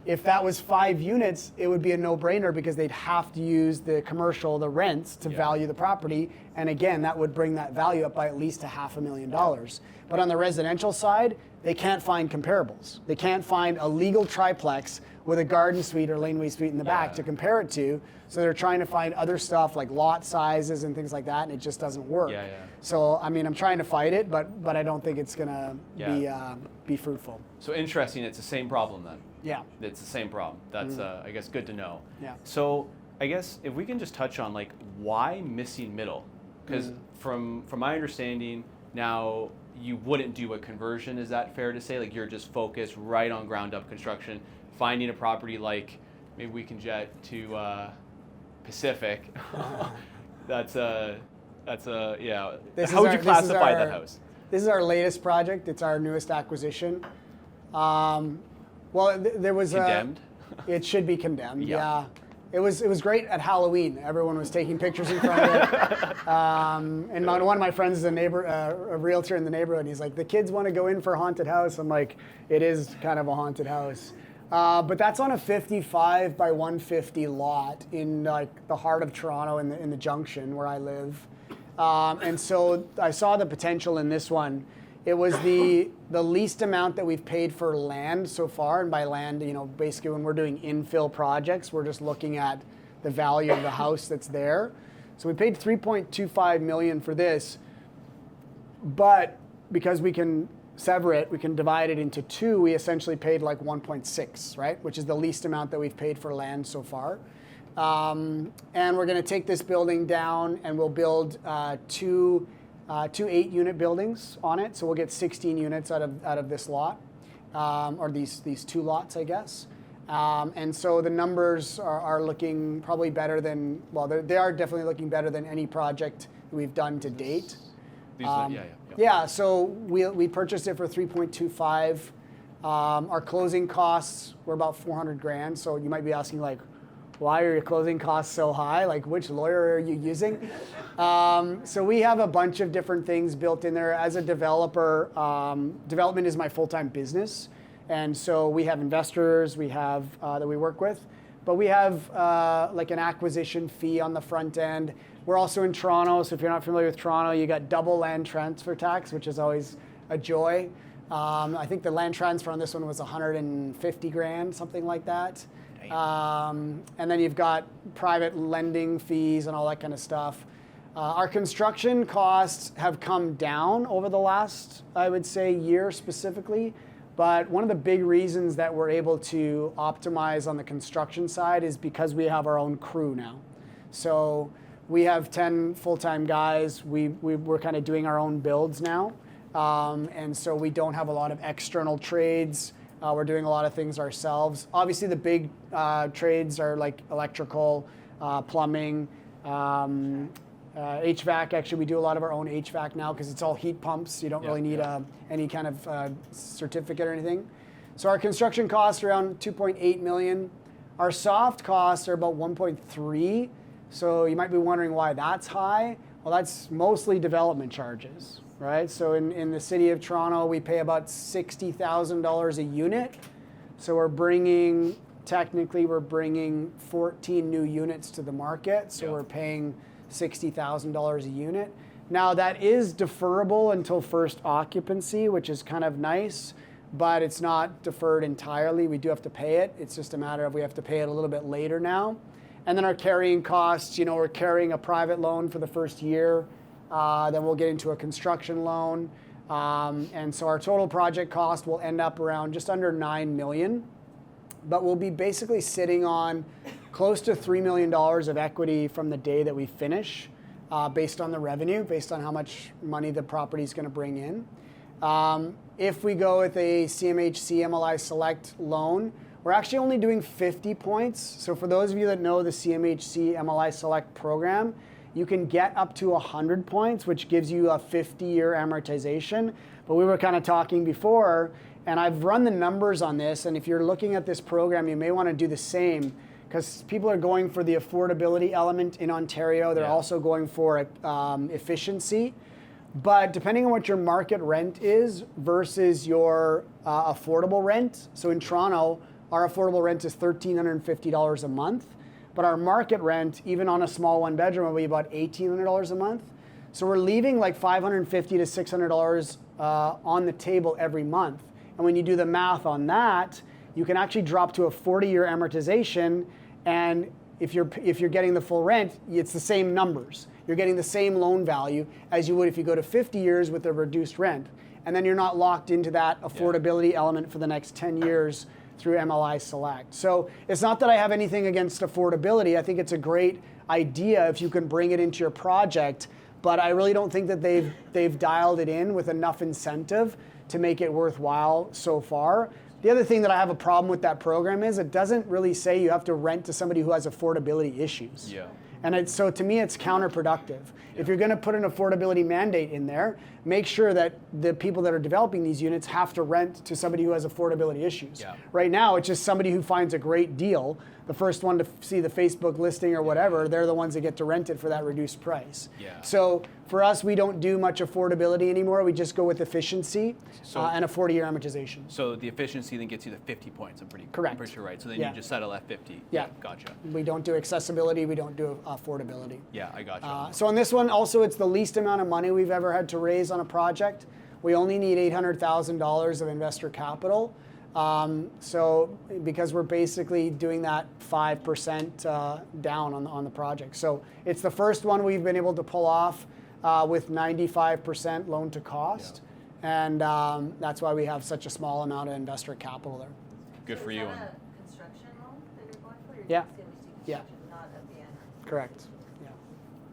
If that was 5 units, it would be a no-brainer because they'd have to use the commercial, the rents, to value the property. And again, that would bring that value up by at least $500,000. But on the residential side, they can't find comparables. They can't find a legal triplex with a garden suite or laneway suite in the back to compare it to. So they're trying to find other stuff like lot sizes and things like that, and it just doesn't work. So I mean, I'm trying to fight it, but I don't think it's gonna be fruitful. So interesting. It's the same problem then. Yeah. It's the same problem. That's I guess good to know. Yeah. So I guess if we can just touch on like why missing middle, because from my understanding now you wouldn't do a conversion. Is that fair to say? Like you're just focused right on ground up construction, finding a property like maybe we can jet to Pacific. That's yeah. How would you classify that house? This is our latest project. It's our newest acquisition. Well, there was condemned. It should be condemned. Yeah. It was great at Halloween. Everyone was taking pictures in front of it. And one of my friends is a realtor in the neighborhood. And he's like, the kids want to go in for a haunted house. I'm like, it is kind of a haunted house. But that's on a 55 by 150 lot in like the heart of Toronto in the Junction where I live. And so I saw the potential in this one. It was the least amount that we've paid for land so far. And by land, basically when we're doing infill projects, we're just looking at the value of the house that's there. So we paid $3.25 million for this. But because we can sever it, we can divide it into two, we essentially paid like 1.6, right? Which is the least amount that we've paid for land so far. And we're going to take this building down and we'll build two 8-unit buildings on it. So we'll get 16 units out of this lot, or these two lots, I guess. And so the numbers are looking probably better than, well, they are definitely looking better than any project we've done to date. Yeah, so we purchased it for 3.25. Our closing costs were about 400 grand. So you might be asking like, why are your closing costs so high? Like, which lawyer are you using? So we have a bunch of different things built in there. As a developer, development is my full-time business. And so we have investors we have that we work with. But we have like an acquisition fee on the front end. We're also in Toronto, so if you're not familiar with Toronto, you got double land transfer tax, which is always a joy. I think the land transfer on this one was 150 grand, something like that. And then you've got private lending fees and all that kind of stuff. Our construction costs have come down over the last, I would say, year specifically. But one of the big reasons that we're able to optimize on the construction side is because we have our own crew now. So we have 10 full-time guys. We're kind of doing our own builds now. And so we don't have a lot of external trades. We're doing a lot of things ourselves. Obviously, the big trades are like electrical, plumbing, HVAC. Actually, we do a lot of our own HVAC now because it's all heat pumps. You don't really need any kind of certificate or anything. So our construction costs are around 2.8 million. Our soft costs are about 1.3. So you might be wondering why that's high. Well, that's mostly development charges, right? So in the city of Toronto, we pay about $60,000 a unit. So technically we're bringing 14 new units to the market. So we're paying $60,000 a unit. Now that is deferrable until first occupancy, which is kind of nice, but it's not deferred entirely. We do have to pay it. It's just a matter of we have to pay it a little bit later now. And then our carrying costs, we're carrying a private loan for the first year. Then we'll get into a construction loan. And so our total project cost will end up around just under 9 million. But we'll be basically sitting on close to $3 million of equity from the day that we finish, based on the revenue, based on how much money the property is going to bring in. If we go with a CMHC MLI Select loan, we're actually only doing 50 points. So for those of you that know the CMHC MLI Select program, you can get up to 100 points, which gives you a 50-year amortization. But we were kind of talking before, and I've run the numbers on this, and if you're looking at this program, you may want to do the same, because people are going for the affordability element in Ontario. They're also going for efficiency. But depending on what your market rent is versus your affordable rent, so in Toronto, our affordable rent is $1,350 a month, but our market rent, even on a small one bedroom, will be about $1,800 a month. So we're leaving like $550 to $600 on the table every month. And when you do the math on that, you can actually drop to a 40-year amortization. And if you're getting the full rent, it's the same numbers. You're getting the same loan value as you would if you go to 50 years with a reduced rent. And then you're not locked into that affordability element for the next 10 years through MLI Select. So it's not that I have anything against affordability. I think it's a great idea if you can bring it into your project, but I really don't think that they've dialed it in with enough incentive to make it worthwhile so far. The other thing that I have a problem with that program is it doesn't really say you have to rent to somebody who has affordability issues. Yeah. And so to me, it's counterproductive. Yeah. If you're going to put an affordability mandate in there, make sure that the people that are developing these units have to rent to somebody who has affordability issues. Yeah. Right now, it's just somebody who finds a great deal the first one to see the Facebook listing or whatever, they're the ones that get to rent it for that reduced price. Yeah. So for us, we don't do much affordability anymore. We just go with efficiency and a 40-year amortization. So the efficiency then gets you the 50 points. I'm pretty sure, right? So then you just settle at 50. Yeah. Gotcha. We don't do accessibility. We don't do affordability. Yeah, I gotcha. So on this one, also, it's the least amount of money we've ever had to raise on a project. We only need $800,000 of investor capital. So because we're basically doing that 5% down on the project. So it's the first one we've been able to pull off with 95% loan to cost. Yeah. And that's why we have such a small amount of investor capital there. Good for you. Is that a construction loan that you're going for? Yeah. Yeah. Not at the end. Correct. Yeah.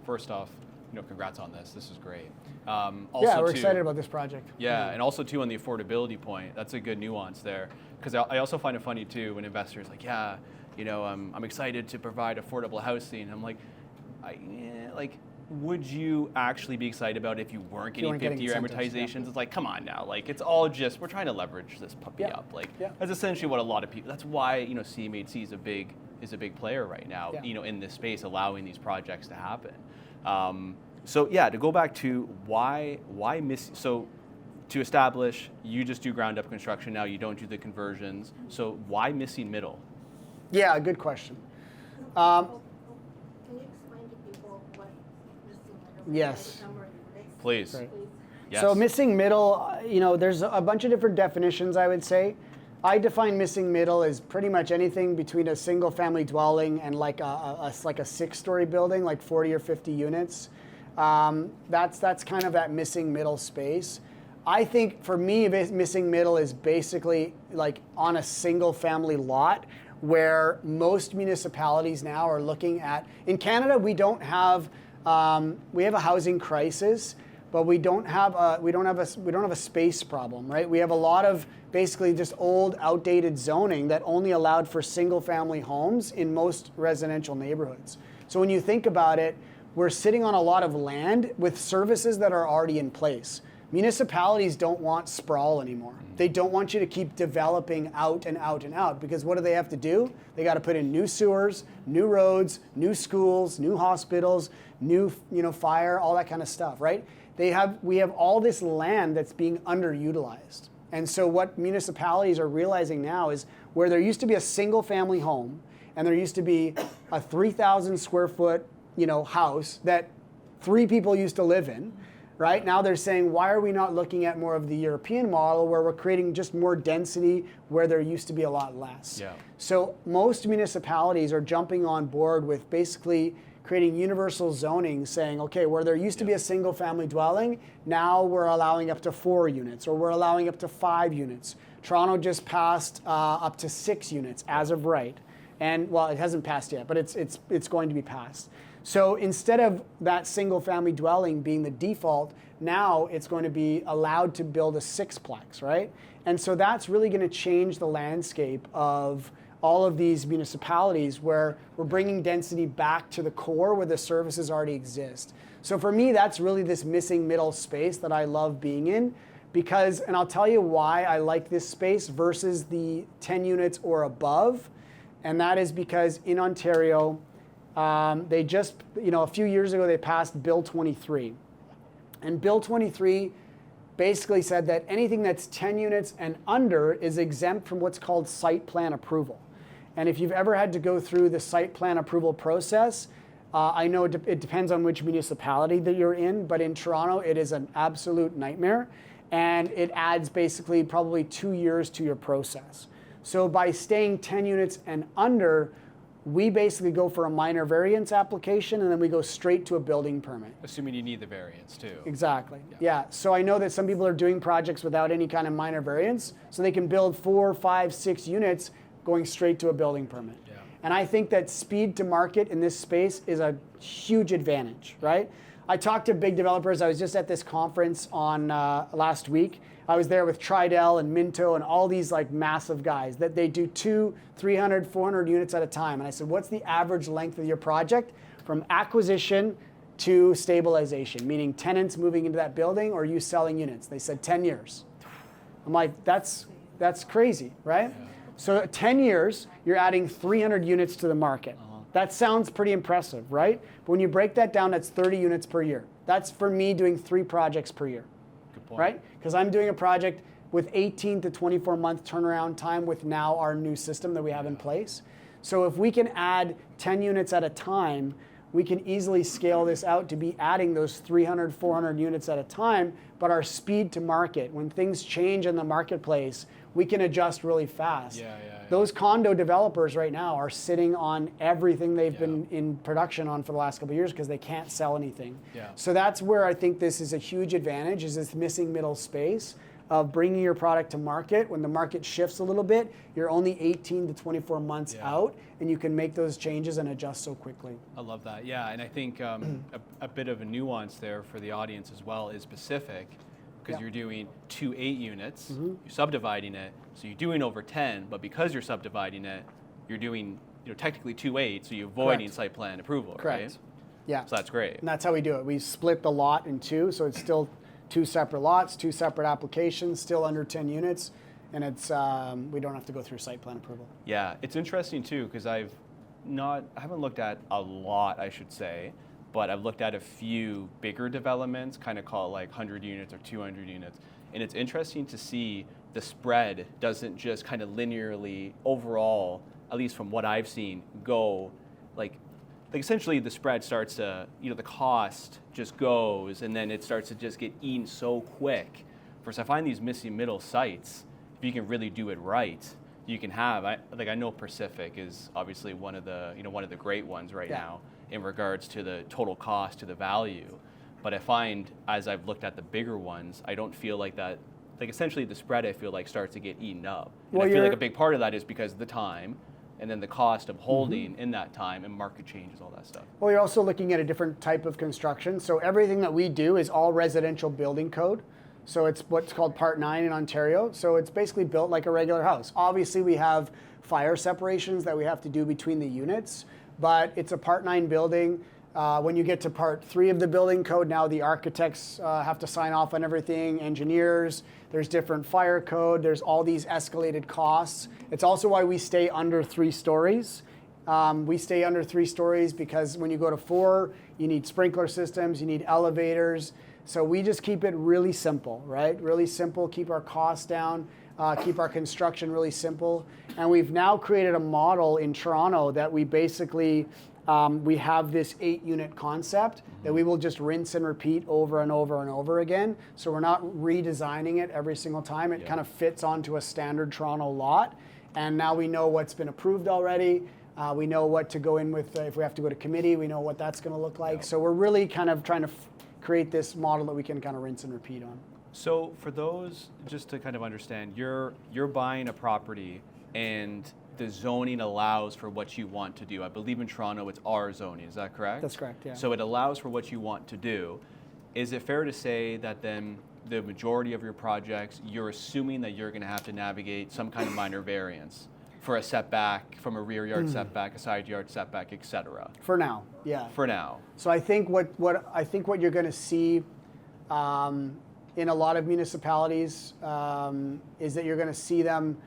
First off, congrats on this. This is great. We're excited about this project. Yeah, and also too on the affordability point, that's a good nuance there. Because I also find it funny too when investors like, I'm excited to provide affordable housing. I'm like, would you actually be excited about it if you weren't getting 50-year amortizations? Yeah. It's like, come on now, like it's all just we're trying to leverage this puppy up. Like that's essentially what a lot of people. That's why CMHC is a big player right now. Yeah. In this space, allowing these projects to happen. So to go back to why miss. So to establish, you just do ground up construction now. You don't do the conversions. So why missing middle? Yeah, good question. Can you explain to people what missing middle is? Yes. Please. Right. Yes. So missing middle, there's a bunch of different definitions, I would say. I define missing middle as pretty much anything between a single family dwelling and like a 6-story building, like 40 or 50 units. That's kind of that missing middle space. I think for me, missing middle is basically like on a single family lot where most municipalities now are looking at. In Canada, we don't have we have a housing crisis, but we don't have a space problem, right? We have a lot of basically just old, outdated zoning that only allowed for single-family homes in most residential neighborhoods. So when you think about it, we're sitting on a lot of land with services that are already in place. Municipalities don't want sprawl anymore. They don't want you to keep developing out and out and out, because what do they have to do? They got to put in new sewers, new roads, new schools, new hospitals, new fire, all that kind of stuff, right? We have all this land that's being underutilized. And so what municipalities are realizing now is where there used to be a single family home and there used to be a 3,000 square foot house that 3 people used to live in, right? Now they're saying, why are we not looking at more of the European model where we're creating just more density where there used to be a lot less? Yeah. So most municipalities are jumping on board with basically creating universal zoning, saying, okay, where there used to be a single family dwelling, now we're allowing up to 4 units, or we're allowing up to 5 units. Toronto just passed up to 6 units as of right. And well, it hasn't passed yet, but it's going to be passed. So instead of that single family dwelling being the default, now it's going to be allowed to build a 6-plex, right? And so that's really going to change the landscape of all of these municipalities where we're bringing density back to the core where the services already exist. So for me, that's really this missing middle space that I love being in, because, and I'll tell you why I like this space versus the 10 units or above, and that is because in Ontario, they just, a few years ago, they passed Bill 23. And Bill 23 basically said that anything that's 10 units and under is exempt from what's called site plan approval. And if you've ever had to go through the site plan approval process, I know it depends on which municipality that you're in, but in Toronto, it is an absolute nightmare. And it adds basically probably 2 years to your process. So by staying 10 units and under, we basically go for a minor variance application, and then we go straight to a building permit. Assuming you need the variance too. Exactly. Yeah. So I know that some people are doing projects without any kind of minor variance, so they can build 4, 5, 6 units going straight to a building permit. Yeah. And I think that speed to market in this space is a huge advantage, right? I talked to big developers. I was just at this conference on last week. I was there with Tridel and Minto and all these like massive guys that they do 200, 300, 400 units at a time. And I said, what's the average length of your project from acquisition to stabilization, meaning tenants moving into that building or you selling units? They said 10 years. I'm like, that's crazy, right? What So 10 years, you're adding 300 units to the market. That sounds pretty impressive, right? But when you break that down, that's 30 units per year. That's for me doing 3 projects per year. Good point. Right? Because I'm doing a project with 18 to 24 month turnaround time with now our new system that we have in place. So if we can add 10 units at a time, we can easily scale this out to be adding those 300, 400 units at a time, but our speed to market, when things change in the marketplace, we can adjust really fast. Those condo developers right now are sitting on everything they've been in production on for the last couple of years because they can't sell anything. So that's where I think this is a huge advantage, is this missing middle space of bringing your product to market. When the market shifts a little bit, you're only 18 to 24 months out, and you can make those changes and adjust so quickly. I love that. Yeah, and I think a bit of a nuance there for the audience as well is specific, because you're doing 2 8 units, you're subdividing it, so you're doing over 10, but because you're subdividing it, you're doing technically 2 8, so you're avoiding site plan approval, right? Yeah. So that's great. And that's how we do it. We split the lot in 2, so it's still 2 separate lots, 2 separate applications, still under 10 units, and it's we don't have to go through site plan approval. Yeah, it's interesting too, because I haven't looked at a lot, I should say, but I've looked at a few bigger developments, kind of call it like 100 units or 200 units, and it's interesting to see the spread doesn't just kind of linearly overall, at least from what I've seen, go like essentially the spread starts to, the cost just goes, and then it starts to just get eaten so quick. First, I find these missing middle sites, if you can really do it right, you can have, I know Pacific is obviously one of the great ones right now in regards to the total cost to the value. But I find, as I've looked at the bigger ones, I don't feel like that, essentially the spread I feel like starts to get eaten up. And I feel like a big part of that is because of the time, and then the cost of holding in that time, and market changes, all that stuff. Well, you're also looking at a different type of construction. So everything that we do is all residential building code. So it's what's called Part 9 in Ontario. So it's basically built like a regular house. Obviously, we have fire separations that we have to do between the units, but it's a Part 9 building. When you get to Part 3 of the building code, now the architects have to sign off on everything, engineers, there's different fire code, there's all these escalated costs. It's also why we stay under 3 stories. We stay under 3 stories because when you go to 4, you need sprinkler systems, you need elevators. So we just keep it really simple, right? Really simple, keep our costs down, keep our construction really simple. And we've now created a model in Toronto that we basically, we have this 8-unit concept that we will just rinse and repeat over and over and over again. So we're not redesigning it every single time. It kind of fits onto a standard Toronto lot. And now we know what's been approved already. We know what to go in with if we have to go to committee. We know what that's going to look like. So we're really kind of trying to create this model that we can kind of rinse and repeat on. So for those, just to kind of understand, you're buying a property and the zoning allows for what you want to do. I believe in Toronto it's R zoning, is that correct? That's correct, yeah. So it allows for what you want to do. Is it fair to say that then the majority of your projects, you're assuming that you're going to have to navigate some kind of minor variance for a setback, from a rear yard setback, a side yard setback, et cetera? For now, yeah. For now. So I think what you're going to see in a lot of municipalities is that you're going to see them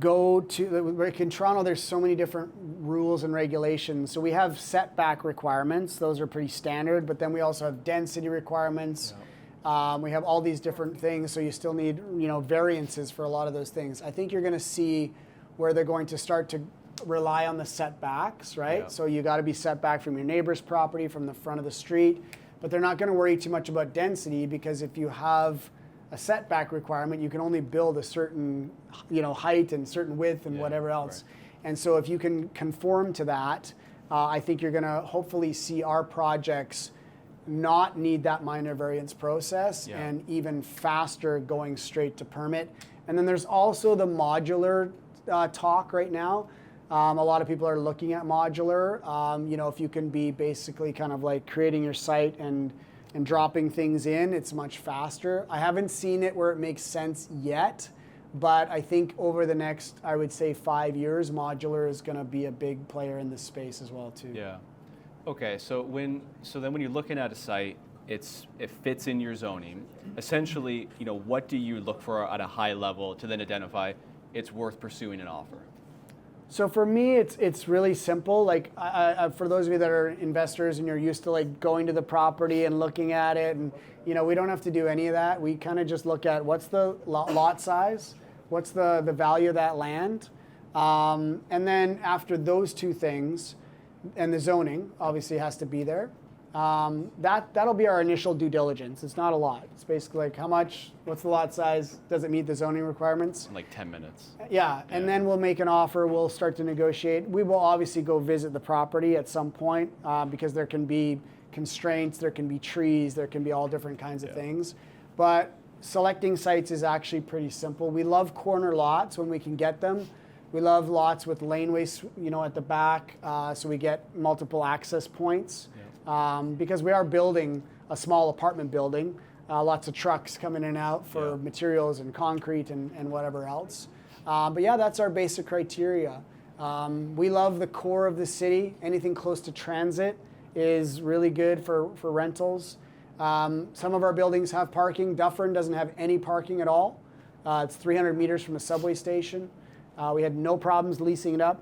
go to, like in Toronto, there's so many different rules and regulations. So we have setback requirements; those are pretty standard. But then we also have density requirements. We have all these different things. So you still need, variances for a lot of those things. I think you're going to see where they're going to start to rely on the setbacks, right? Yeah. So you got to be set back from your neighbor's property, from the front of the street. But they're not going to worry too much about density, because if you have a setback requirement, you can only build a certain, height and certain width and whatever else. Right. And so if you can conform to that, I think you're going to hopefully see our projects not need that minor variance process and even faster going straight to permit. And then there's also the modular talk right now. A lot of people are looking at modular. If you can be basically kind of like creating your site and dropping things in, it's much faster. I haven't seen it where it makes sense yet, but I think over the next, I would say 5 years, modular is going to be a big player in this space as well too. Yeah. Okay. So then when you're looking at a site, it fits in your zoning. Essentially, what do you look for at a high level to then identify, it's worth pursuing an offer? So for me, it's really simple. Like for those of you that are investors and you're used to like going to the property and looking at it, and we don't have to do any of that. We kind of just look at what's the lot size, what's the value of that land, and then after those two things, and the zoning obviously has to be there. That'll be our initial due diligence. It's not a lot. It's basically like how much, what's the lot size, does it meet the zoning requirements? In like 10 minutes. Yeah, and then we'll make an offer, we'll start to negotiate. We will obviously go visit the property at some point because there can be constraints, there can be trees, there can be all different kinds of things. But selecting sites is actually pretty simple. We love corner lots when we can get them. We love lots with laneways, at the back, so we get multiple access points. Because we are building a small apartment building, lots of trucks coming in and out for materials and concrete and whatever else. But yeah, that's our basic criteria. We love the core of the city. Anything close to transit is really good for rentals. Some of our buildings have parking. Dufferin doesn't have any parking at all. It's 300 meters from a subway station. We had no problems leasing it up.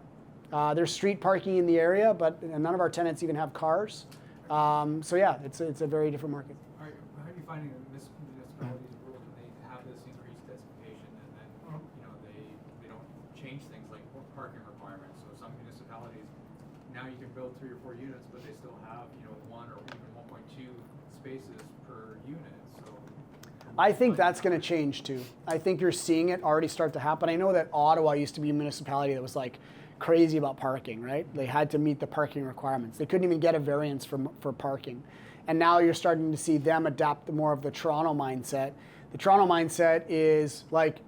There's street parking in the area, but none of our tenants even have cars. So yeah, it's a very different market. How are you finding the municipalities' rules when they have this increased densification and then they don't change things like parking requirements? So some municipalities now you can build 3 or 4 units, but they still have 1 or even 1.2 spaces per unit. So I think that's going to change too. I think you're seeing it already start to happen. I know that Ottawa used to be a municipality that was like crazy about parking, right? They had to meet the parking requirements. They couldn't even get a variance for parking. And now you're starting to see them adapt more of the Toronto mindset. The Toronto mindset is like,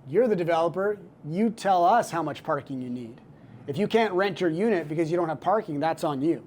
you're the developer, you tell us how much parking you need. If you can't rent your unit because you don't have parking, that's on you,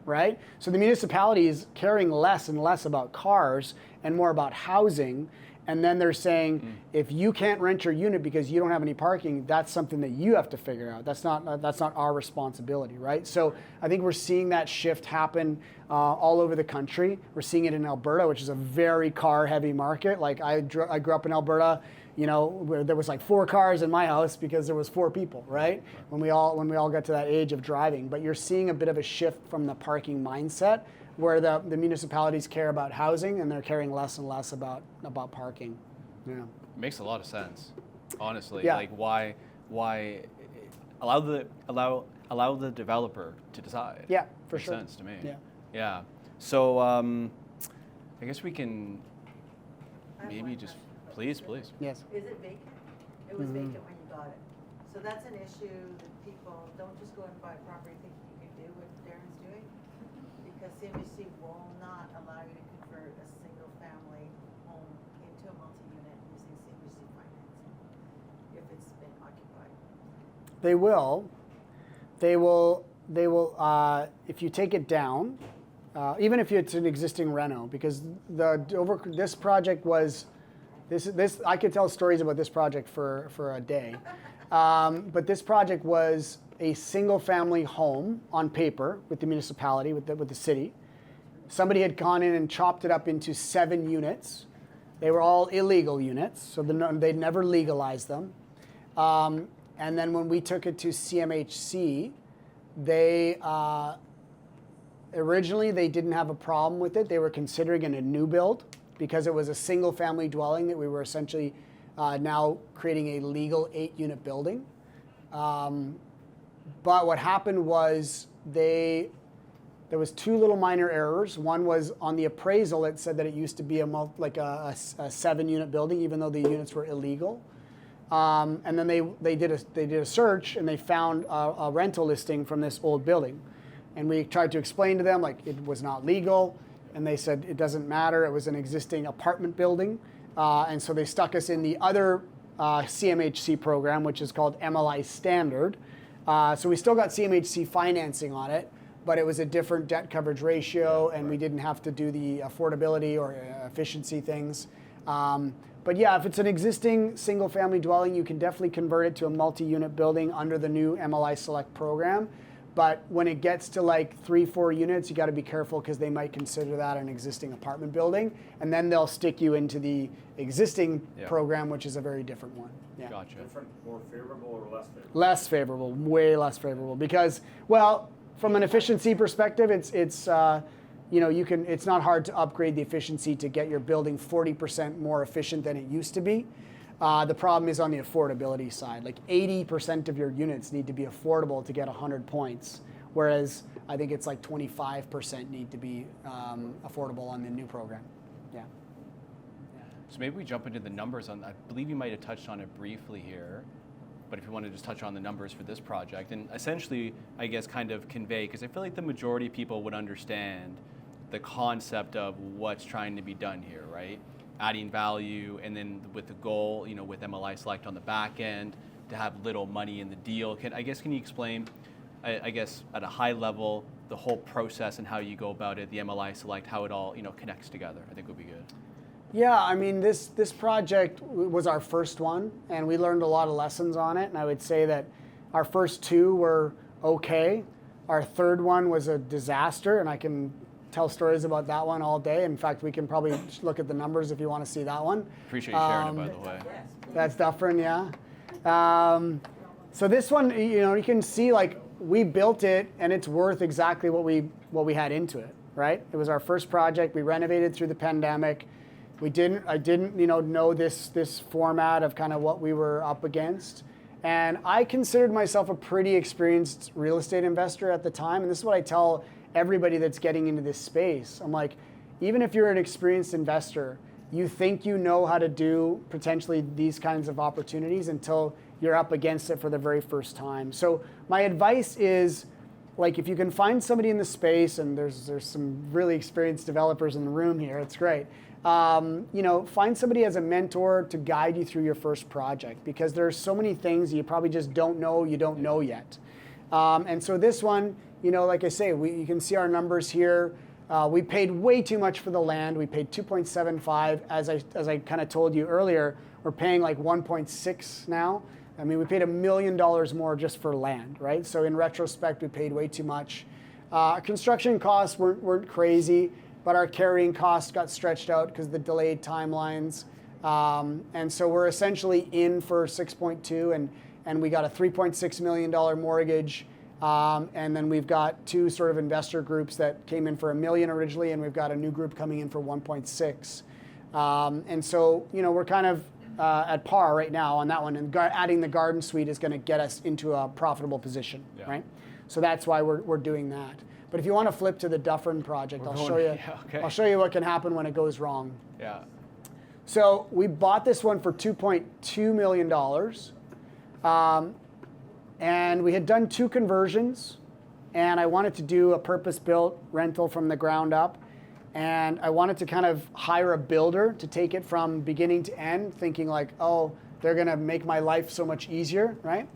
right? So the municipality is caring less and less about cars and more about housing. And then they're saying, if you can't rent your unit because you don't have any parking, that's something that you have to figure out. That's not our responsibility, right? So I think we're seeing that shift happen all over the country. We're seeing it in Alberta, which is a very car-heavy market. Like I grew up in Alberta, where there was like 4 cars in my house because there was 4 people, right? When we all got to that age of driving. But you're seeing a bit of a shift from the parking mindset, where the municipalities care about housing and they're caring less and less about parking. Yeah. Makes a lot of sense, honestly. Yeah. Like why allow the developer to decide? Yeah, for Makes sure. sense to me. Yeah. Yeah. So I guess we can maybe just please. Yes. Is it vacant? It was vacant when you got it. So that's an issue that people don't just go and buy a property thinking you can do what Darren's doing. Because CMHC will not allow you to convert a single family home into a multi-unit using CMHC financing if it's been occupied. They will. If you take it down, even if it's an existing reno, because this project was, this I could tell stories about this project for a day, but this project was a single family home on paper with the municipality, with the city. Somebody had gone in and chopped it up into 7 units. They were all illegal units, so they'd never legalized them. And then when we took it to CMHC, they originally they didn't have a problem with it. They were considering it a new build because it was a single family dwelling that we were essentially now creating a legal 8-unit building. But what happened was there was 2 little minor errors. One was on the appraisal, it said that it used to be a 7-unit building, even though the units were illegal. And then they did a search and they found a rental listing from this old building. And we tried to explain to them like it was not legal, and they said it doesn't matter. It was an existing apartment building, and so they stuck us in the other CMHC program, which is called MLI Standard. So we still got CMHC financing on it, but it was a different debt coverage ratio, and we didn't have to do the affordability or efficiency things. But yeah, if it's an existing single-family dwelling, you can definitely convert it to a multi-unit building under the new MLI Select program. But when it gets to like 3-4 units, you got to be careful because they might consider that an existing apartment building, and then they'll stick you into the existing program, which is a very different one. Yeah. Gotcha. Different, more favorable or less favorable? Less favorable, way less favorable, because, well, from an efficiency perspective, it's you know, it's not hard to upgrade the efficiency to get your building 40% more efficient than it used to be. The problem is on the affordability side. Like 80% of your units need to be affordable to get 100 points, whereas I think it's like 25% need to be affordable on the new program. Yeah. So maybe we jump into the numbers on, I believe you might have touched on it briefly here, but if you want to just touch on the numbers for this project and essentially, I guess, kind of convey, because I feel like the majority of people would understand the concept of what's trying to be done here, right? Adding value, and then with the goal, you know, with MLI Select on the back end, to have little money in the deal. Can you explain, I guess, at a high level, the whole process and how you go about it, the MLI Select, how it all, you know, connects together? I think would be good. Yeah, I mean, this project was our first one, and we learned a lot of lessons on it, and I would say that our first two were okay. Our third one was a disaster, and I can tell stories about that one all day. In fact, we can probably look at the numbers if you want to see that one. Appreciate you sharing it, by the way. That's Dufferin, yeah. So this one, you know, you can see like we built it, and it's worth exactly what we had into it, right? It was our first project. We renovated through the pandemic. I didn't, you know this format of kind of what we were up against. And I considered myself a pretty experienced real estate investor at the time. And this is what I tell everybody that's getting into this space. I'm like, even if you're an experienced investor, you think you know how to do potentially these kinds of opportunities until you're up against it for the very first time. So my advice is, like, if you can find somebody in the space, and there's some really experienced developers in the room here, it's great. You know, find somebody as a mentor to guide you through your first project, because there's so many things you probably just don't know yet. And so this one, you know, like I say, you can see our numbers here. We paid way too much for the land. We paid 2.75. As I kind of told you earlier, we're paying like 1.6 now. I mean, we paid $1 million more just for land, right? So in retrospect, we paid way too much. Construction costs weren't crazy, but our carrying costs got stretched out because of the delayed timelines. And so we're essentially in for 6.2, and we got a $3.6 million mortgage. And then we've got two sort of investor groups that came in for $1 million originally, and we've got a new group coming in for 1.6. And so, you know, we're kind of at par right now on that one, and adding the garden suite is going to get us into a profitable position, right? So that's why we're doing that. But if you want to flip to the Dufferin project, I'll show you. Yeah, okay. I'll show you what can happen when it goes wrong. Yeah. So we bought this one for $2.2 million. And we had done 2 conversions, and I wanted to do a purpose-built rental from the ground up. And I wanted to kind of hire a builder to take it from beginning to end, thinking like, oh, they're going to make my life so much easier, right?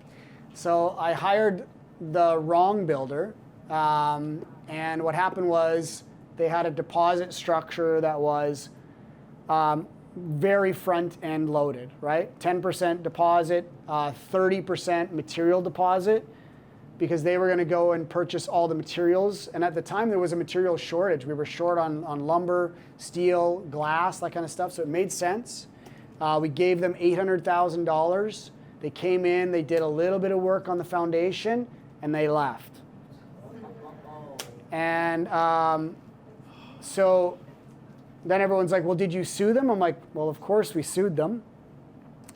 So I hired the wrong builder. And what happened was they had a deposit structure that was very front-end loaded, right? 10% deposit, 30% material deposit, because they were going to go and purchase all the materials. And at the time, there was a material shortage. We were short on lumber, steel, glass, that kind of stuff, so it made sense. We gave them $800,000. They came in, they did a little bit of work on the foundation, and they left. And so then everyone's like, well, did you sue them? I'm like, well, of course we sued them.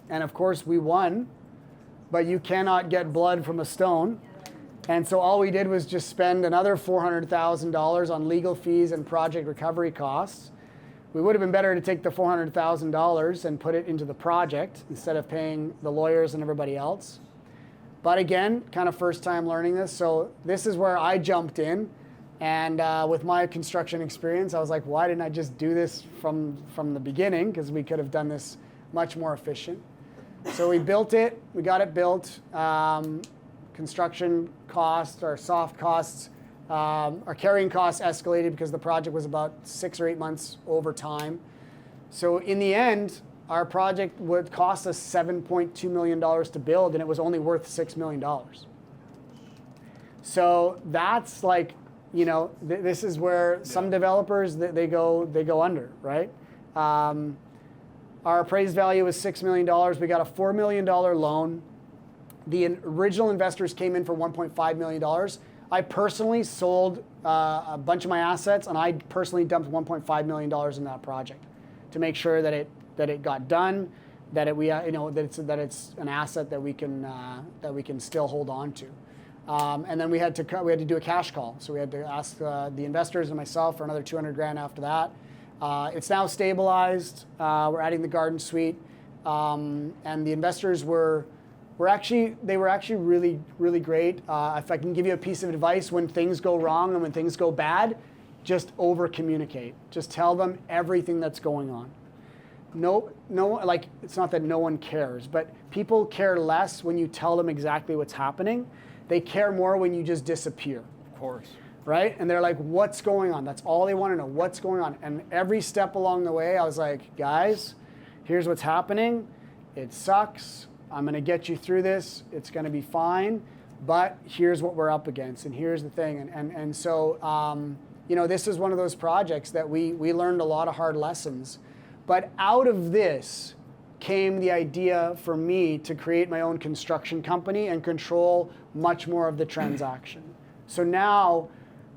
And of course we won, but you cannot get blood from a stone. And so all we did was just spend another $400,000 on legal fees and project recovery costs. We would have been better to take the $400,000 and put it into the project instead of paying the lawyers and everybody else. But again, kind of first time learning this. So this is where I jumped in. And with my construction experience, I was like, why didn't I just do this from the beginning? Because we could have done this much more efficient. So we built it, we got it built. Construction costs, our soft costs, our carrying costs escalated because the project was about 6 or 8 months over time. So in the end, our project would cost us $7.2 million to build, and it was only worth $6 million. So that's like, this is where some developers they go under, right? Our appraised value was $6 million. We got a $4 million loan. The original investors came in for $1.5 million. I personally sold a bunch of my assets, and I personally dumped $1.5 million in that project to make sure that it got done, that it's an asset that we can still hold on to. And then we had to do a cash call. So we had to ask the investors and myself for another $200,000 after that. It's now stabilized. We're adding the garden suite, and the investors were actually really, really great. If I can give you a piece of advice, when things go wrong and when things go bad, just over communicate. Just tell them everything that's going on. No, like, it's not that no one cares, but people care less when you tell them exactly what's happening. They care more when you just disappear. Of course. Right? And they're like, what's going on? That's all they want to know, what's going on. And every step along the way, I was like, guys, here's what's happening. It sucks. I'm going to get you through this. It's going to be fine. But here's what we're up against. And here's the thing. And so, this is one of those projects that we learned a lot of hard lessons. But out of this came the idea for me to create my own construction company and control much more of the transaction. So now,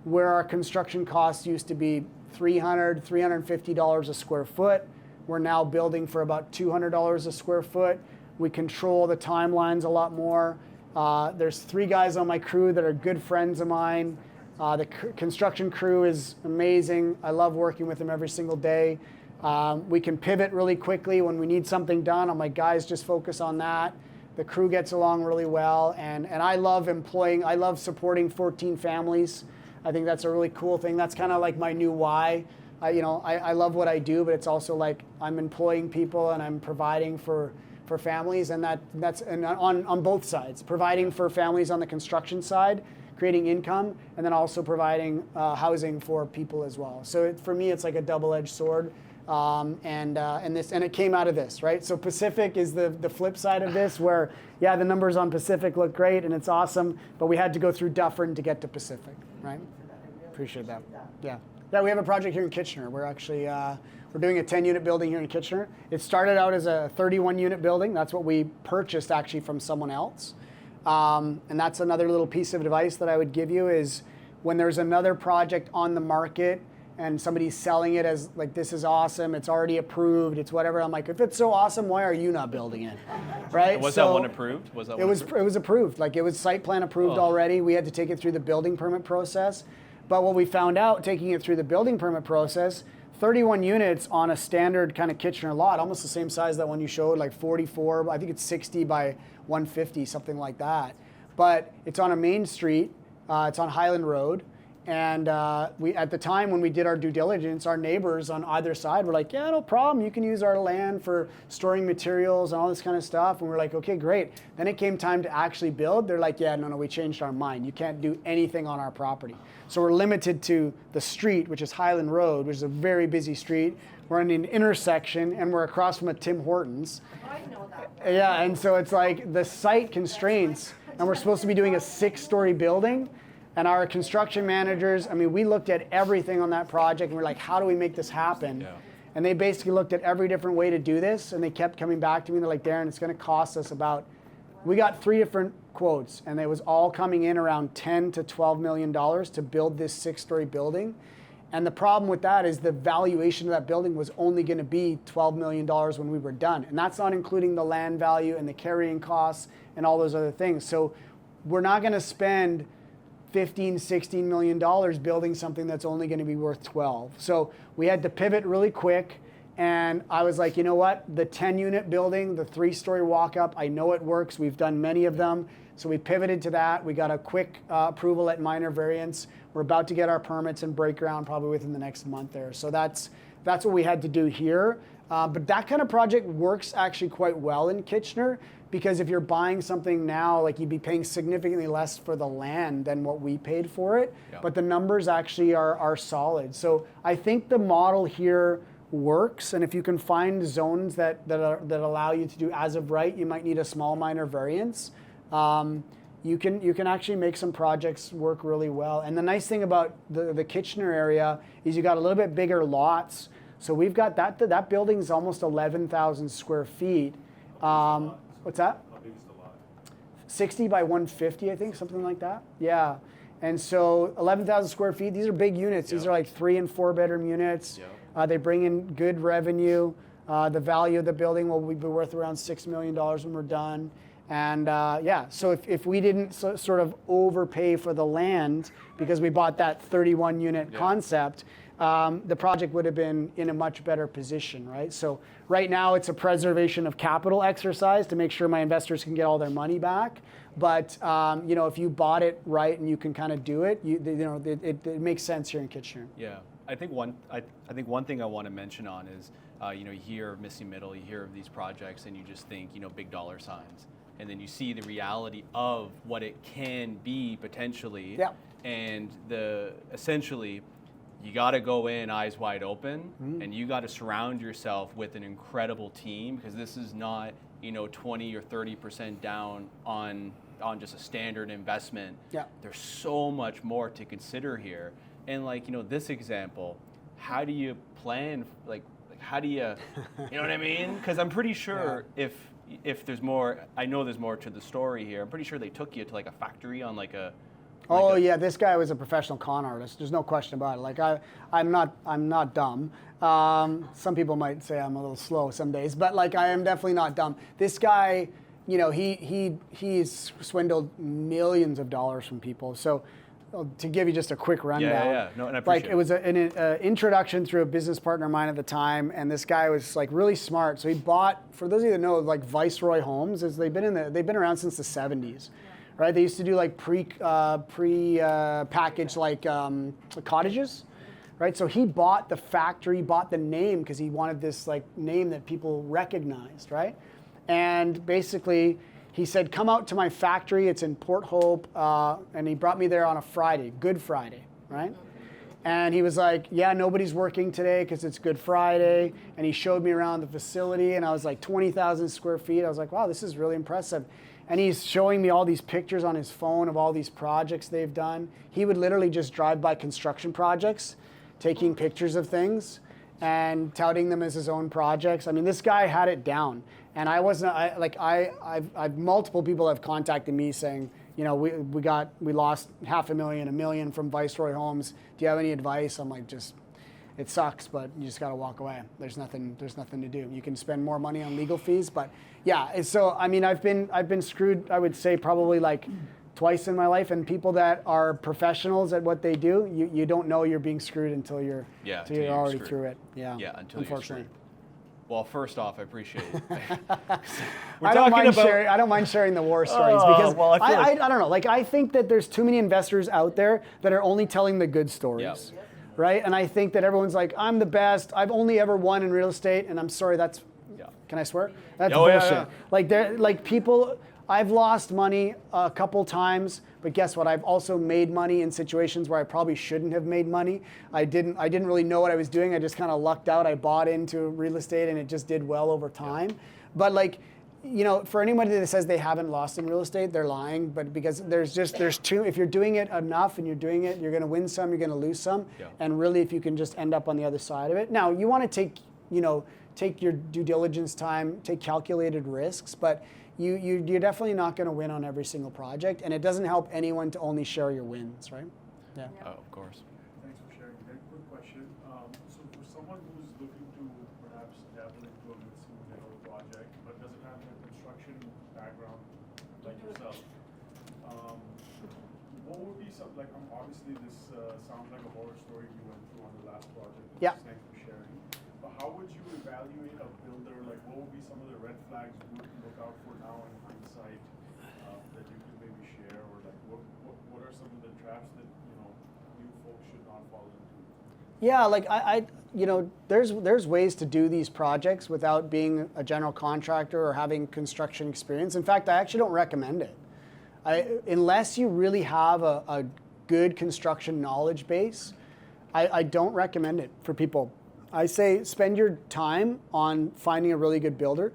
where our construction costs used to be $300, $350 a square foot, we're now building for about $200 a square foot. We control the timelines a lot more. There's 3 guys on my crew that are good friends of mine. The construction crew is amazing. I love working with them every single day. We can pivot really quickly when we need something done. I'm like, guys, just focus on that. The crew gets along really well, and I love supporting 14 families. I think that's a really cool thing. That's kind of like my new why. I love what I do, but it's also like I'm employing people and I'm providing for families, and that's on both sides. Providing for families on the construction side, creating income, and then also providing housing for people as well. So for me, it's like a double-edged sword. And it came out of this, right? So Pacific is the flip side of this, where the numbers on Pacific look great and it's awesome, but we had to go through Dufferin to get to Pacific, right? Appreciate that. Yeah, we have a project here in Kitchener. We're actually we're doing a 10-unit building here in Kitchener. It started out as a 31-unit building. That's what we purchased actually from someone else. And that's another little piece of advice that I would give you is when there's another project on the market and somebody's selling it as like, this is awesome, it's already approved, it's whatever. I'm like, if it's so awesome, why are you not building it, right? Was that one approved? It was approved. Like, it was site plan approved already. We had to take it through the building permit process. But what we found out, taking it through the building permit process, 31 units on a standard kind of Kitchener lot, almost the same size that one you showed, like 44, I think it's 60 by 150, something like that. But it's on a main street, it's on Highland Road. And we, at the time when we did our due diligence, our neighbors on either side were like, yeah, no problem. You can use our land for storing materials and all this kind of stuff. And we're like, okay, great. Then it came time to actually build. They're like, yeah, no, we changed our mind. You can't do anything on our property. So we're limited to the street, which is Highland Road, which is a very busy street. We're in an intersection, and we're across from a Tim Hortons. I know that. Yeah, and so it's like the site constraints, and we're supposed to be doing a 6-story building. And our construction managers, we looked at everything on that project, and we're like, how do we make this happen? Yeah. And they basically looked at every different way to do this, and they kept coming back to me. They're like, Darren, it's going to cost us we got 3 different quotes, and it was all coming in around $10 to $12 million to build this 6-story building. And the problem with that is the valuation of that building was only going to be $12 million when we were done. And that's not including the land value and the carrying costs and all those other things. So we're not going to spend $15, $16 million building something that's only going to be worth 12. So we had to pivot really quick. And I was like, you know what? The 10-unit building, the 3-story walk-up, I know it works. We've done many of them. So we pivoted to that. We got a quick approval at minor variance. We're about to get our permits and break ground probably within the next month there. So that's what we had to do here. But that kind of project works actually quite well in Kitchener, because if you're buying something now, like, you'd be paying significantly less for the land than what we paid for it. Yeah. But the numbers actually are solid. So I think the model here works, and if you can find zones that allow you to do as of right, you might need a small minor variance. you can actually make some projects work really well. And the nice thing about the Kitchener area is you got a little bit bigger lots. So we've got that building is almost 11,000 square feet. What's that? How big is the lot? 60 by 150, I think, something like that. Yeah. And so 11,000 square feet, these are big units. These are like 3 and 4 bedroom units. They bring in good revenue. The value of the building will be worth around $6 million when we're done. And so if we didn't sort of overpay for the land because we bought that 31 unit concept, the project would have been in a much better position, right? So right now it's a preservation of capital exercise to make sure my investors can get all their money back. But if you bought it right and you can kind of do it, it makes sense here in Kitchener. Yeah, I think one thing I want to mention on is you hear of Missing Middle, you hear of these projects, and you just think big dollar signs, and then you see the reality of what it can be potentially. Yeah. And essentially, you got to go in eyes wide open, and you got to surround yourself with an incredible team, because this is not 20 or 30% down on just a standard investment. Yeah. There's so much more to consider here. And this example, how do you plan, how do you know what I mean? Because I'm pretty sure if there's more, I know there's more to the story here. I'm pretty sure they took you to a factory on this guy was a professional con artist. There's no question about it. I'm not dumb. Some people might say I'm a little slow some days, but I am definitely not dumb. This guy, he's swindled millions of dollars from people. So to give you just a quick rundown, no, and I appreciate it was an introduction through a business partner of mine at the time, and this guy was really smart. So he bought, for those of you that know, Viceroy Homes, they've been around since the 70s. Right, they used to do pre-packaged cottages, right? So he bought the factory, bought the name because he wanted this name that people recognized, right? And basically, he said, "Come out to my factory. It's in Port Hope," and he brought me there on a Friday, Good Friday, right? And he was like, "Yeah, nobody's working today because it's Good Friday." And he showed me around the facility, and I was 20,000 square feet. I was like, "Wow, this is really impressive." And he's showing me all these pictures on his phone of all these projects they've done. He would literally just drive by construction projects, taking pictures of things and touting them as his own projects. I mean, this guy had it down. And I've multiple people have contacted me saying, we lost $500,000, $1 million from Viceroy Homes. Do you have any advice? I'm like, it sucks, but you just got to walk away. There's nothing to do. You can spend more money on legal fees, but yeah. So I mean, I've been screwed, I would say, probably twice in my life. And people that are professionals at what they do, you don't know you're being screwed until you're already through it. Yeah. Yeah. Until unfortunately. You're screwed. Well, first off, I appreciate it. I don't mind sharing the war stories because I don't know. I think that there's too many investors out there that are only telling the good stories. Yep. Right? And I think that everyone's like, I'm the best. I've only ever won in real estate. And I'm sorry, can I swear? That's bullshit. Yeah. People, I've lost money a couple times, but guess what? I've also made money in situations where I probably shouldn't have made money. I didn't really know what I was doing. I just kind of lucked out. I bought into real estate and it just did well over time. Yeah. But for anybody that says they haven't lost in real estate, they're lying. But because there's two, if you're doing it enough and you're doing it, you're going to win some, you're going to lose some. Yeah. And really, if you can just end up on the other side of it. Now, you want to take your due diligence time, take calculated risks, but you're definitely not going to win on every single project. And it doesn't help anyone to only share your wins, right? Yeah. Oh, of course. Thanks for sharing. Very quick question. So for someone who's looking to perhaps dabble into a missing middle project, but doesn't have a construction background like yourself, what would be some, obviously this sounds like a horror story you went through on the last project. Yeah. Thanks for sharing. But how would you evaluate a builder? What would be some of the red flags you would look out for now in hindsight that you could maybe share? Or what are some of the traps that, new folks should not fall into? Yeah, there's ways to do these projects without being a general contractor or having construction experience. In fact, I actually don't recommend it. Unless you really have a good construction knowledge base, I don't recommend it for people. I say spend your time on finding a really good builder.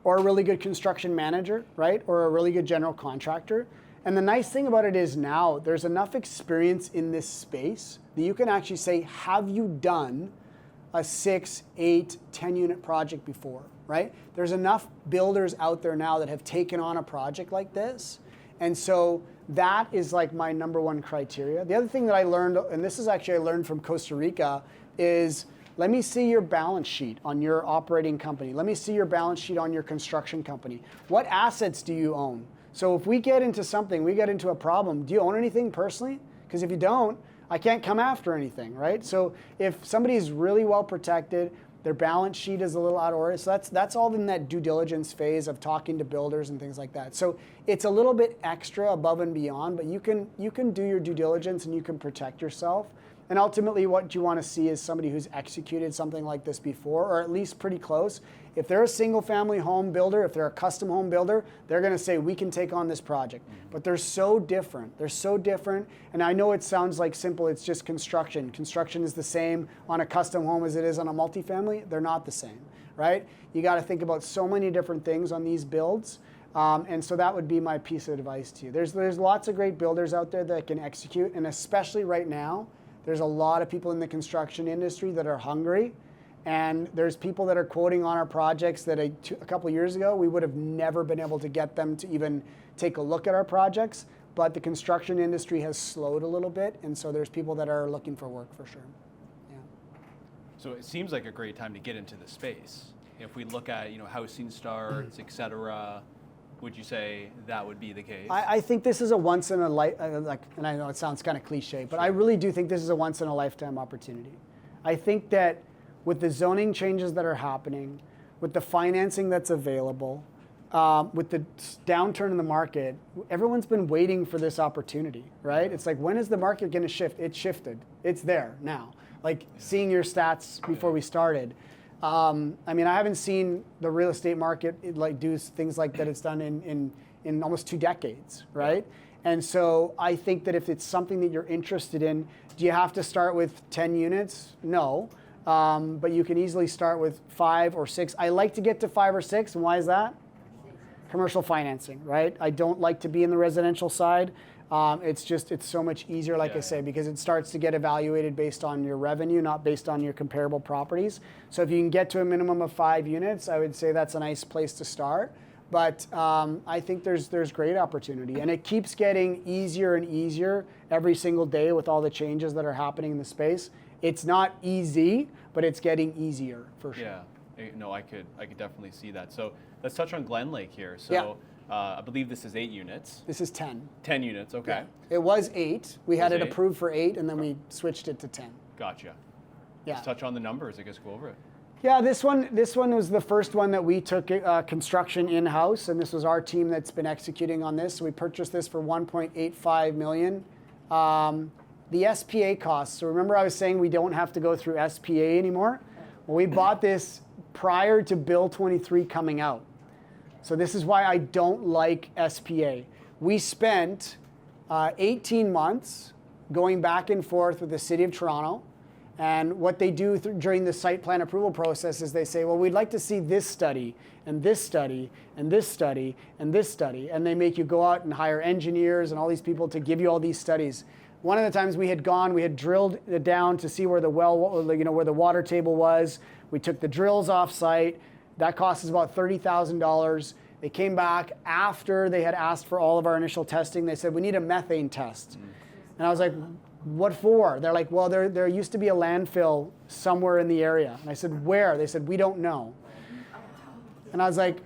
or a really good construction manager, right? Or a really good general contractor. And the nice thing about it is now there's enough experience in this space that you can actually say, have you done a 6, 8, 10 unit project before, right? There's enough builders out there now that have taken on a project like this. And so that is like my number one criteria. The other thing that I learned, and this is actually I learned from Costa Rica, is let me see your balance sheet on your operating company. Let me see your balance sheet on your construction company. What assets do you own? So if we get into something, we get into a problem, do you own anything personally? Because if you don't, I can't come after anything, right? So if somebody is really well protected, their balance sheet is a little out of order, so that's all in that due diligence phase of talking to builders and things like that. So it's a little bit extra above and beyond, but you can do your due diligence and you can protect yourself. And ultimately what you want to see is somebody who's executed something like this before, or at least pretty close. If they're a single family home builder, if they're a custom home builder, they're going to say, we can take on this project. But they're so different. They're so different. And I know it sounds like simple, it's just construction. Construction is the same on a custom home as it is on a multifamily. They're not the same, right? You got to think about so many different things on these builds. And so that would be my piece of advice to you. There's lots of great builders out there that can execute, and especially right now, there's a lot of people in the construction industry that are hungry, and there's people that are quoting on our projects that a couple of years ago, we would have never been able to get them to even take a look at our projects, but the construction industry has slowed a little bit, and so there's people that are looking for work for sure. Yeah. So it seems like a great time to get into the space. If we look at, housing starts, et cetera, would you say that would be the case? I think this is a once in a life, and I know it sounds kind of cliche, but I really do think this is a once in a lifetime opportunity. I think that with the zoning changes that are happening, with the financing that's available, with the downturn in the market, everyone's been waiting for this opportunity, right? It's like, when is the market going to shift? It shifted. It's there now. Like seeing your stats before we started. I mean, I haven't seen the real estate market do things like that it's done in almost 2 decades, right? And so I think that if it's something that you're interested in, do you have to start with 10 units? No, but you can easily start with 5 or 6. I like to get to 5 or 6, and why is that? Commercial financing, right? I don't like to be in the residential side. It's so much easier, like I say, because it starts to get evaluated based on your revenue, not based on your comparable properties. So if you can get to a minimum of 5 units, I would say that's a nice place to start. But I think there's great opportunity, and it keeps getting easier and easier every single day with all the changes that are happening in the space. It's not easy, but it's getting easier for sure. Yeah, no, I could definitely see that. So let's touch on Glen Lake here. So. I believe this is 8 units. This is 10. 10 units, okay. Yeah. It was 8. We had it 8? approved for 8, and then we switched it to 10. Gotcha. Yeah. Let's touch on the numbers. I guess go over it. Yeah, this one was the first one that we took construction in-house, and this was our team that's been executing on this. So we purchased this for $1.85 million. The SPA costs, so remember I was saying we don't have to go through SPA anymore? Well, we bought this prior to Bill 23 coming out. So this is why I don't like SPA. We spent 18 months going back and forth with the City of Toronto. And what they do during the site plan approval process is they say, well, we'd like to see this study, and this study, and this study, and this study. And they make you go out and hire engineers and all these people to give you all these studies. One of the times we had drilled it down to see where the where the water table was. We took the drills off site. That cost us about $30,000. They came back after they had asked for all of our initial testing. They said, we need a methane test. And I was like, what for? They're like, well, there used to be a landfill somewhere in the area. And I said, where? They said, we don't know. And I was like,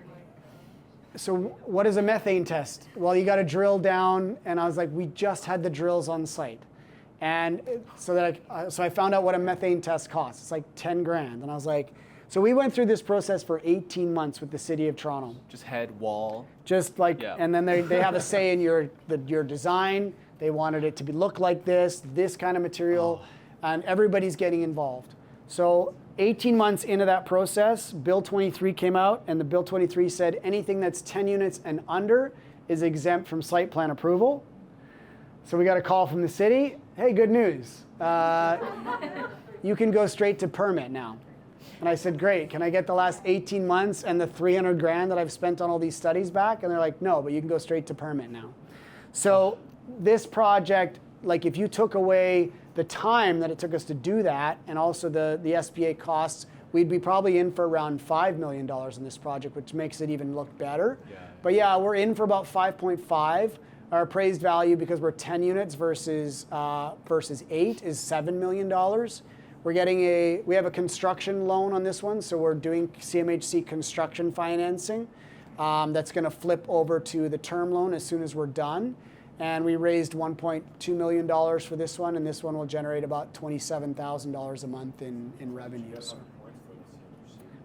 so what is a methane test? Well, you got to drill down. And I was like, we just had the drills on site. And so I found out what a methane test costs. It's like 10 grand. And I was like, so we went through this process for 18 months with the City of Toronto. Just head wall. Just like, yeah. And then they have a say in your design. They wanted it to look like this kind of material, and everybody's getting involved. So 18 months into that process, Bill 23 came out, and the Bill 23 said anything that's 10 units and under is exempt from site plan approval. So we got a call from the city. Hey, good news. You can go straight to permit now. And I said, great, can I get the last 18 months and the 300 grand that I've spent on all these studies back? And they're like, no, but you can go straight to permit now. So this project, like if you took away the time that it took us to do that and also the SBA costs, we'd be probably in for around $5 million in this project, which makes it even look better. Yeah. But yeah, we're in for about 5.5. Our appraised value, because we're 10 units versus 8, is $7 million. We have a construction loan on this one, so we're doing CMHC construction financing. That's going to flip over to the term loan as soon as we're done. And we raised $1.2 million for this one, and this one will generate about $27,000 a month in revenue. So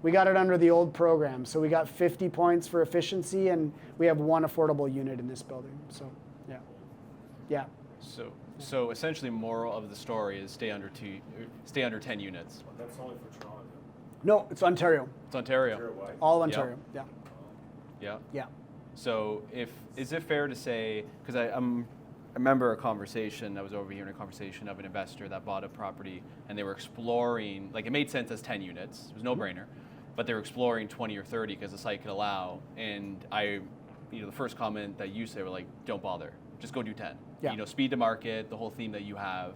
we got it under the old program. So we got 50 points for efficiency, and we have one affordable unit in this building. So, yeah. Yeah. So essentially, moral of the story is stay under 10 units. That's only for Toronto. No, it's Ontario. It's Ontario. Ontario-wide? All Ontario. Yeah. Yeah. Yeah. So is it fair to say, because I remember a conversation, I was overhearing a conversation of an investor that bought a property and they were exploring, like it made sense as 10 units, it was no-brainer, but they were exploring 20 or 30 because the site could allow, and the first comment that you say were like, don't bother, just go do 10. Yeah. Speed to market, the whole theme that you have.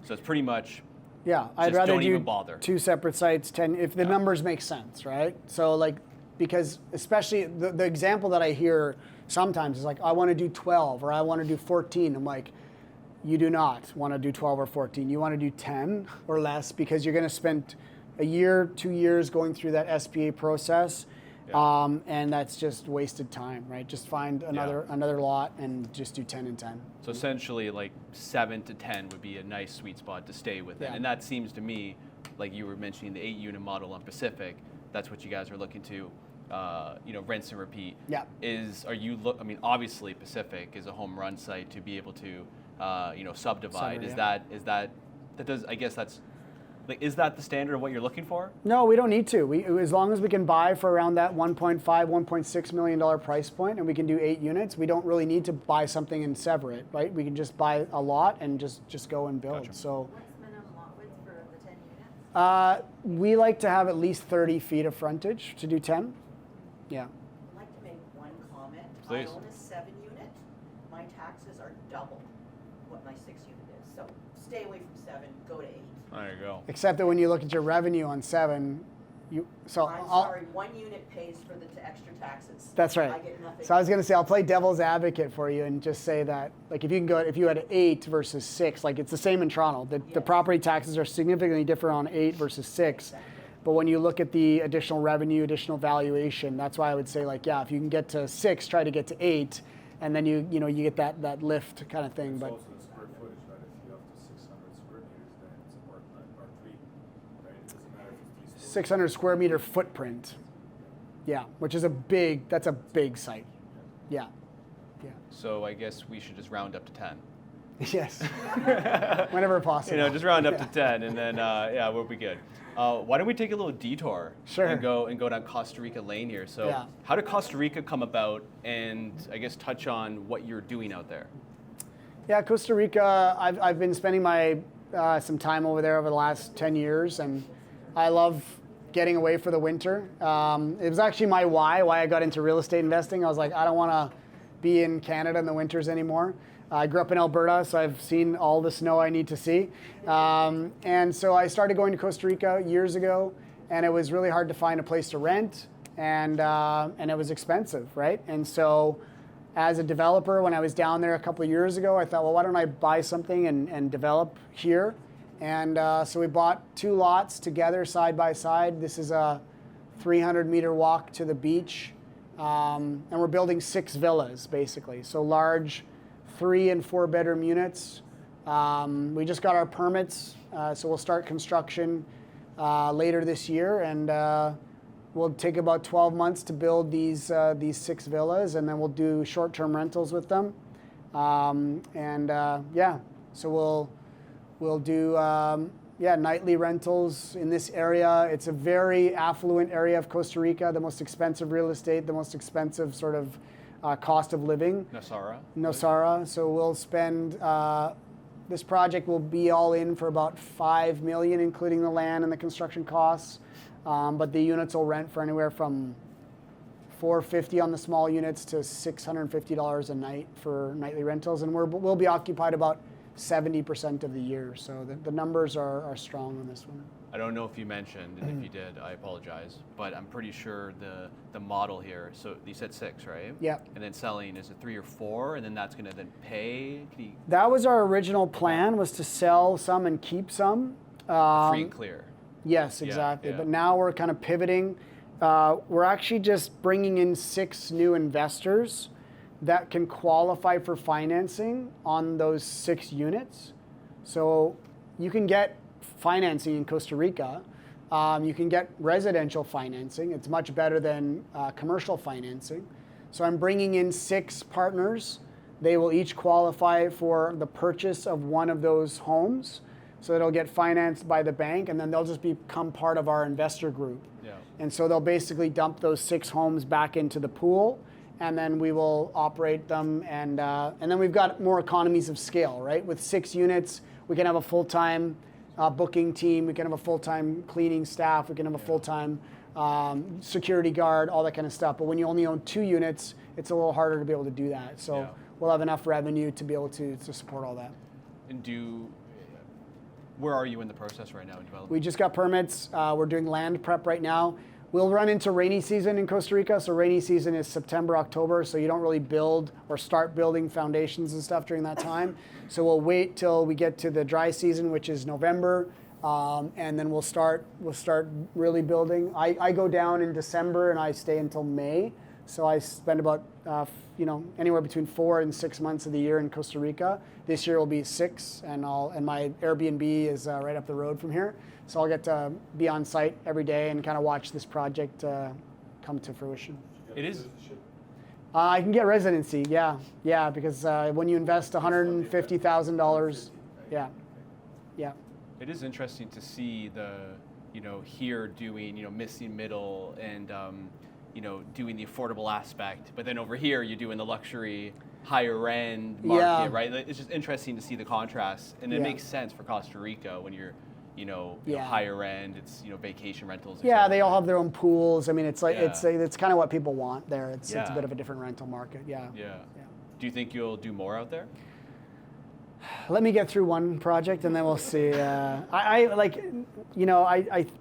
So it's pretty much, Yeah, I'd just rather don't do even bother. 2 separate sites, 10, if the numbers make sense, right? So like, because especially the example that I hear sometimes is like, I want to do 12 or I want to do 14. I'm like, you do not want to do 12 or 14. You want to do 10 or less because you're going to spend a year, 2 years going through that SBA process. Yeah. And that's just wasted time, right? Just find another lot and just do 10 and 10. So essentially, like 7 to 10 would be a nice sweet spot to stay within. Yeah. And that seems to me, like you were mentioning the 8-unit model on Pacific, that's what you guys are looking to, rinse and repeat. Yeah. Obviously Pacific is a home run site to be able to, subdivide. Is that the standard of what you're looking for? No, we don't need to. As long as we can buy for around that $1.5, $1.6 million price point, and we can do 8 units, we don't really need to buy something and sever it, right? We can just buy a lot and just go and build. Gotcha. So What's minimum lot width for the 10 units? we like to have at least 30 feet of frontage to do 10. Yeah. I'd like to make one comment. Please. I own a 7-unit. My taxes are double what my 6-unit is. So stay away from 7, go to 8. There you go. Except that when you look at your revenue on 7, I'm sorry, 1 unit pays for the extra taxes. That's right. I get nothing. So I was going to say, I'll play devil's advocate for you and just say that, like, if you had 8 versus 6, like it's the same in Toronto. The Yes. property taxes are significantly different on 8 versus 6. Exactly. But when you look at the additional revenue, additional valuation, that's why I would say, like, yeah, if you can get to 6, try to get to 8, and then you get that lift kind of thing. It's But also the square footage, right? If you have to 600 square meters, then it's a part 3, right? It doesn't matter if it's 3 stories. 600 square meter footprint. Yeah, which is that's a big site. Yeah. Yeah. So I guess we should just round up to 10. Yes. Whenever possible. Just round up to Yeah. 10, and then we'll be good. Why don't we take a little detour Sure. and go down Costa Rica Lane here? So, Yeah. how did Costa Rica come about, and I guess touch on what you're doing out there? Yeah, Costa Rica. I've been spending my some time over there over the last 10 years, and I love getting away for the winter. It was actually my why I got into real estate investing. I was like, I don't want to be in Canada in the winters anymore. I grew up in Alberta, so I've seen all the snow I need to see. And so I started going to Costa Rica years ago, and it was really hard to find a place to rent, and it was expensive, right? And so as a developer, when I was down there a couple of years ago, I thought, well, why don't I buy something and develop here? And so we bought 2 lots together, side by side. This is a 300-meter walk to the beach, and we're building 6 villas, basically. So large 3 and 4 bedroom units. We just got our permits, so we'll start construction later this year, and we'll take about 12 months to build these 6 villas, and then we'll do short-term rentals with them. So we'll do nightly rentals in this area. It's a very affluent area of Costa Rica, the most expensive real estate, the most expensive sort of cost of living. Nosara. So we'll spend, this project will be all in for about $5 million, including the land and the construction costs. But the units will rent for anywhere from $450 on the small units to $650 a night for nightly rentals, and we'll be occupied about 70% of the year. So the numbers are strong on this one. I don't know if you mentioned, and if you did, I apologize, but I'm pretty sure the model here, so you said 6, right? Yeah. And then selling, is it 3 or 4, and then that's going to then pay? That was our original plan, was to sell some and keep some. Free and clear. Yes, Yeah, exactly. yeah. But now we're kind of pivoting. We're actually just bringing in 6 new investors that can qualify for financing on those 6 units. So you can get financing in Costa Rica. You can get residential financing. It's much better than commercial financing. So I'm bringing in 6 partners. They will each qualify for the purchase of one of those homes. So it'll get financed by the bank, and then they'll just become part of our investor group. Yeah. And so they'll basically dump those 6 homes back into the pool, and then we will operate them. And then we've got more economies of scale, right? With 6 units, we can have a full-time booking team, we can have a full-time cleaning staff, we can have a full-time security guard, all that kind of stuff. But when you only own 2 units, it's a little harder to be able to do that. So Yeah. we'll have enough revenue to be able to support all that. And where are you in the process right now in development? We just got permits. We're doing land prep right now. We'll run into rainy season in Costa Rica. So rainy season is September, October. So you don't really build or start building foundations and stuff during that time. So we'll wait till we get to the dry season, which is November, and then we'll start really building. I go down in December and I stay until May. So I spend about anywhere between 4 and 6 months of the year in Costa Rica. This year will be 6, and my Airbnb is right up the road from here. So I'll get to be on site every day and kind of watch this project come to fruition. It is. I can get residency, yeah, because when you invest $150,000, yeah. It is interesting to see here doing, missing middle and, doing the affordable aspect, but then over here you're doing the luxury, higher end market, Yeah. right? It's just interesting to see the contrast, and it Yeah. makes sense for Costa Rica when you're, Yeah. higher end. It's vacation rentals. Yeah, they all have their own pools. I mean, it's like Yeah. it's kind of what people want there. It's a Yeah. bit of a different rental market. Yeah. Yeah. Do you think you'll do more out there? Let me get through one project and then we'll see.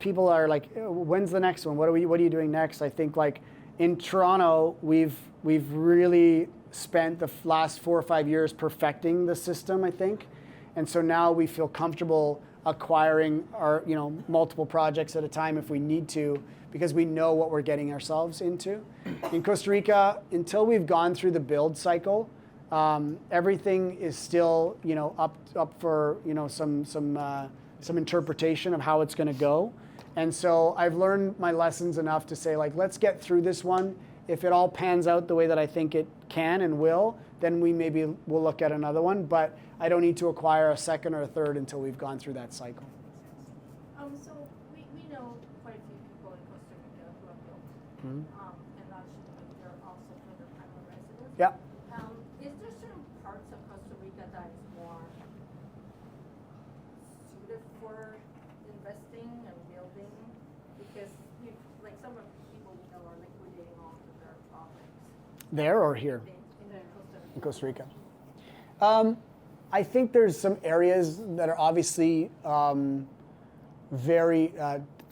People are like, when's the next one? What are you doing next? I think like in Toronto, we've really spent the last 4 or 5 years perfecting the system, I think. And so now we feel comfortable acquiring our, multiple projects at a time if we need to, because we know what we're getting ourselves into. In Costa Rica, until we've gone through the build cycle, everything is still, up for, some interpretation of how it's going to go. And so I've learned my lessons enough to say, like, let's get through this one. If it all pans out the way that I think it can and will, then we'll look at another one. But I don't need to acquire a second or a third until we've gone through that cycle. So we know quite a few people in Costa Rica who have built, Mhm. and actually they're also from the primary residence. Yeah. Is there certain parts of Costa Rica that is more suited for investing and building? Because some of the people we know are liquidating all of their properties There or here? in Costa Rica. In Costa Rica. I think there's some areas that are obviously very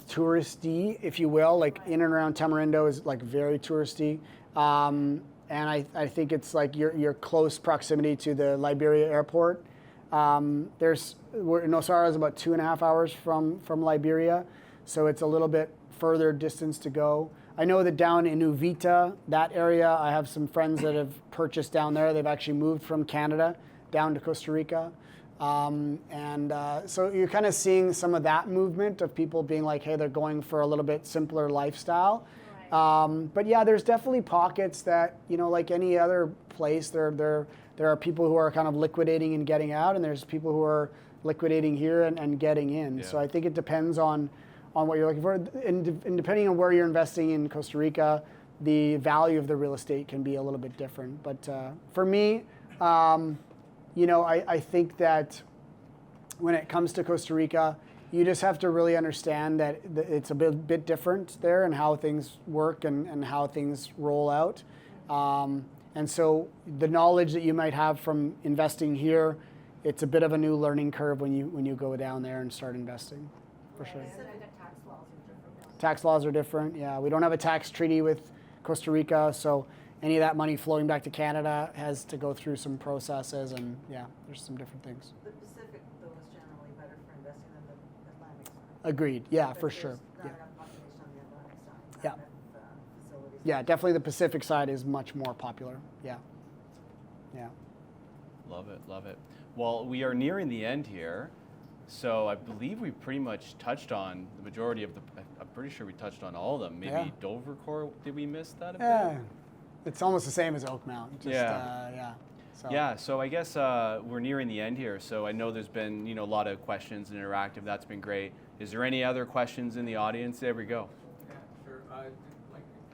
touristy, if you will, like in and around Tamarindo is like very touristy. And I think it's like your close proximity to the Liberia airport. Nosara is about 2.5 hours from Liberia, so it's a little bit further distance to go. I know that down in Uvita, that area, I have some friends that have purchased down there. They've actually moved from Canada down to Costa Rica. So you're kind of seeing some of that movement of people being like, hey, they're going for a little bit simpler lifestyle. Right. But yeah, there's definitely pockets that, like any other place, there are people who are kind of liquidating and getting out, and there's people who are liquidating here and getting in. Yeah. So I think it depends on what you're looking for. And depending on where you're investing in Costa Rica, the value of the real estate can be a little bit different. But for me, I think that when it comes to Costa Rica, You just have to really understand that it's a bit different there and how things work and how things roll out. And so the knowledge that you might have from investing here, it's a bit of a new learning curve when you go down there and start investing, for sure. And the tax laws are different now. Tax laws are different. Yeah, we don't have a tax treaty with Costa Rica, so any of that money flowing back to Canada has to go through some processes, and yeah, there's some different things. The Pacific, though, is generally better for investing than the Atlantic side. Agreed. Yeah, But for there's sure. not Yeah. enough population on the Atlantic side, Yeah. not enough facilities. Yeah, definitely the Pacific side is much more popular. Yeah. Yeah. Love it, love it. Well, we are nearing the end here, so I believe we pretty much touched on the majority of the. I'm pretty sure we touched on all of them. Maybe Yeah. Dovercourt, did we miss that a Yeah. bit? It's almost the same as Oakmount. Just, Yeah. yeah. So. Yeah, so I guess we're nearing the end here. So I know there's been a lot of questions and interactive. That's been great. Is there any other questions in the audience? There we go. Yeah, sure. Like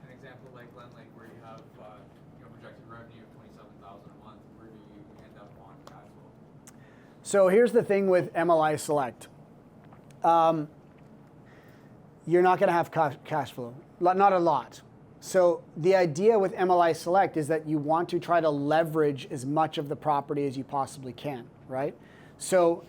an example like Glen Lake, where you have projected revenue of $27,000 a month, where do you end up on cash flow? So here's the thing with MLI Select. You're not going to have cash flow, not a lot. So the idea with MLI Select is that you want to try to leverage as much of the property as you possibly can, right? So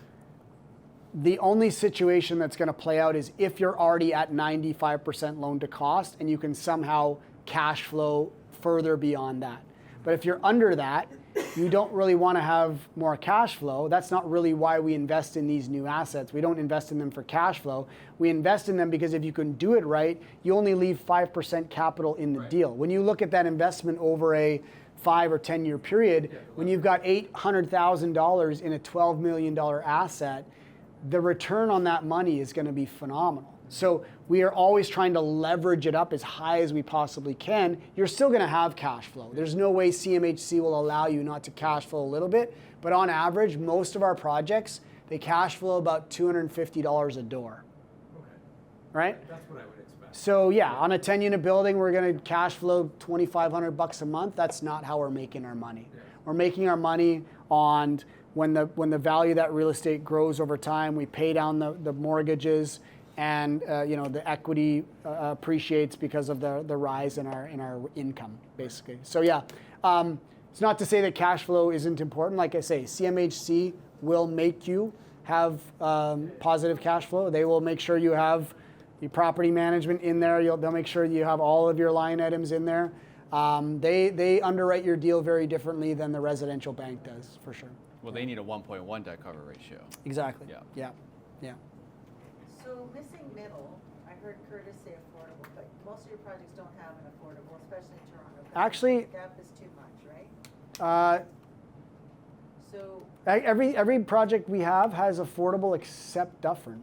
the only situation that's going to play out is if you're already at 95% loan to cost and you can somehow cash flow further beyond that. But if you're under that, you don't really want to have more cash flow. That's not really why we invest in these new assets. We don't invest in them for cash flow. We invest in them because if you can do it right, you only leave 5% capital in the deal. When you look at that investment over a 5 or 10 year period, when you've got $800,000 in a $12 million asset, the return on that money is going to be phenomenal. So we are always trying to leverage it up as high as we possibly can. You're still going to have cash flow. There's no way CMHC will allow you not to cash flow a little bit. But on average, most of our projects, they cash flow about $250 a door. Okay. Right? That's what I would expect. So yeah, on a 10-unit building, we're going to cash flow $2,500 a month. That's not how we're making our money. Yeah. We're making our money on when the value of that real estate grows over time. We pay down the mortgages, and the equity appreciates because of the rise in our income, basically. So yeah, it's not to say that cash flow isn't important. Like I say, CMHC will make you have positive cash flow. They will make sure you have your property management in there. They'll make sure you have all of your line items in there. They underwrite your deal very differently than the residential bank does, for sure. Well, they need a 1.1 debt cover ratio. Exactly. Yeah. Yeah. Yeah. So missing middle, I heard Kurtis say affordable, but most of your projects don't have an affordable, especially in Toronto. 'cause Actually- the gap is too much, right? So, Every project we have has affordable except Dufferin.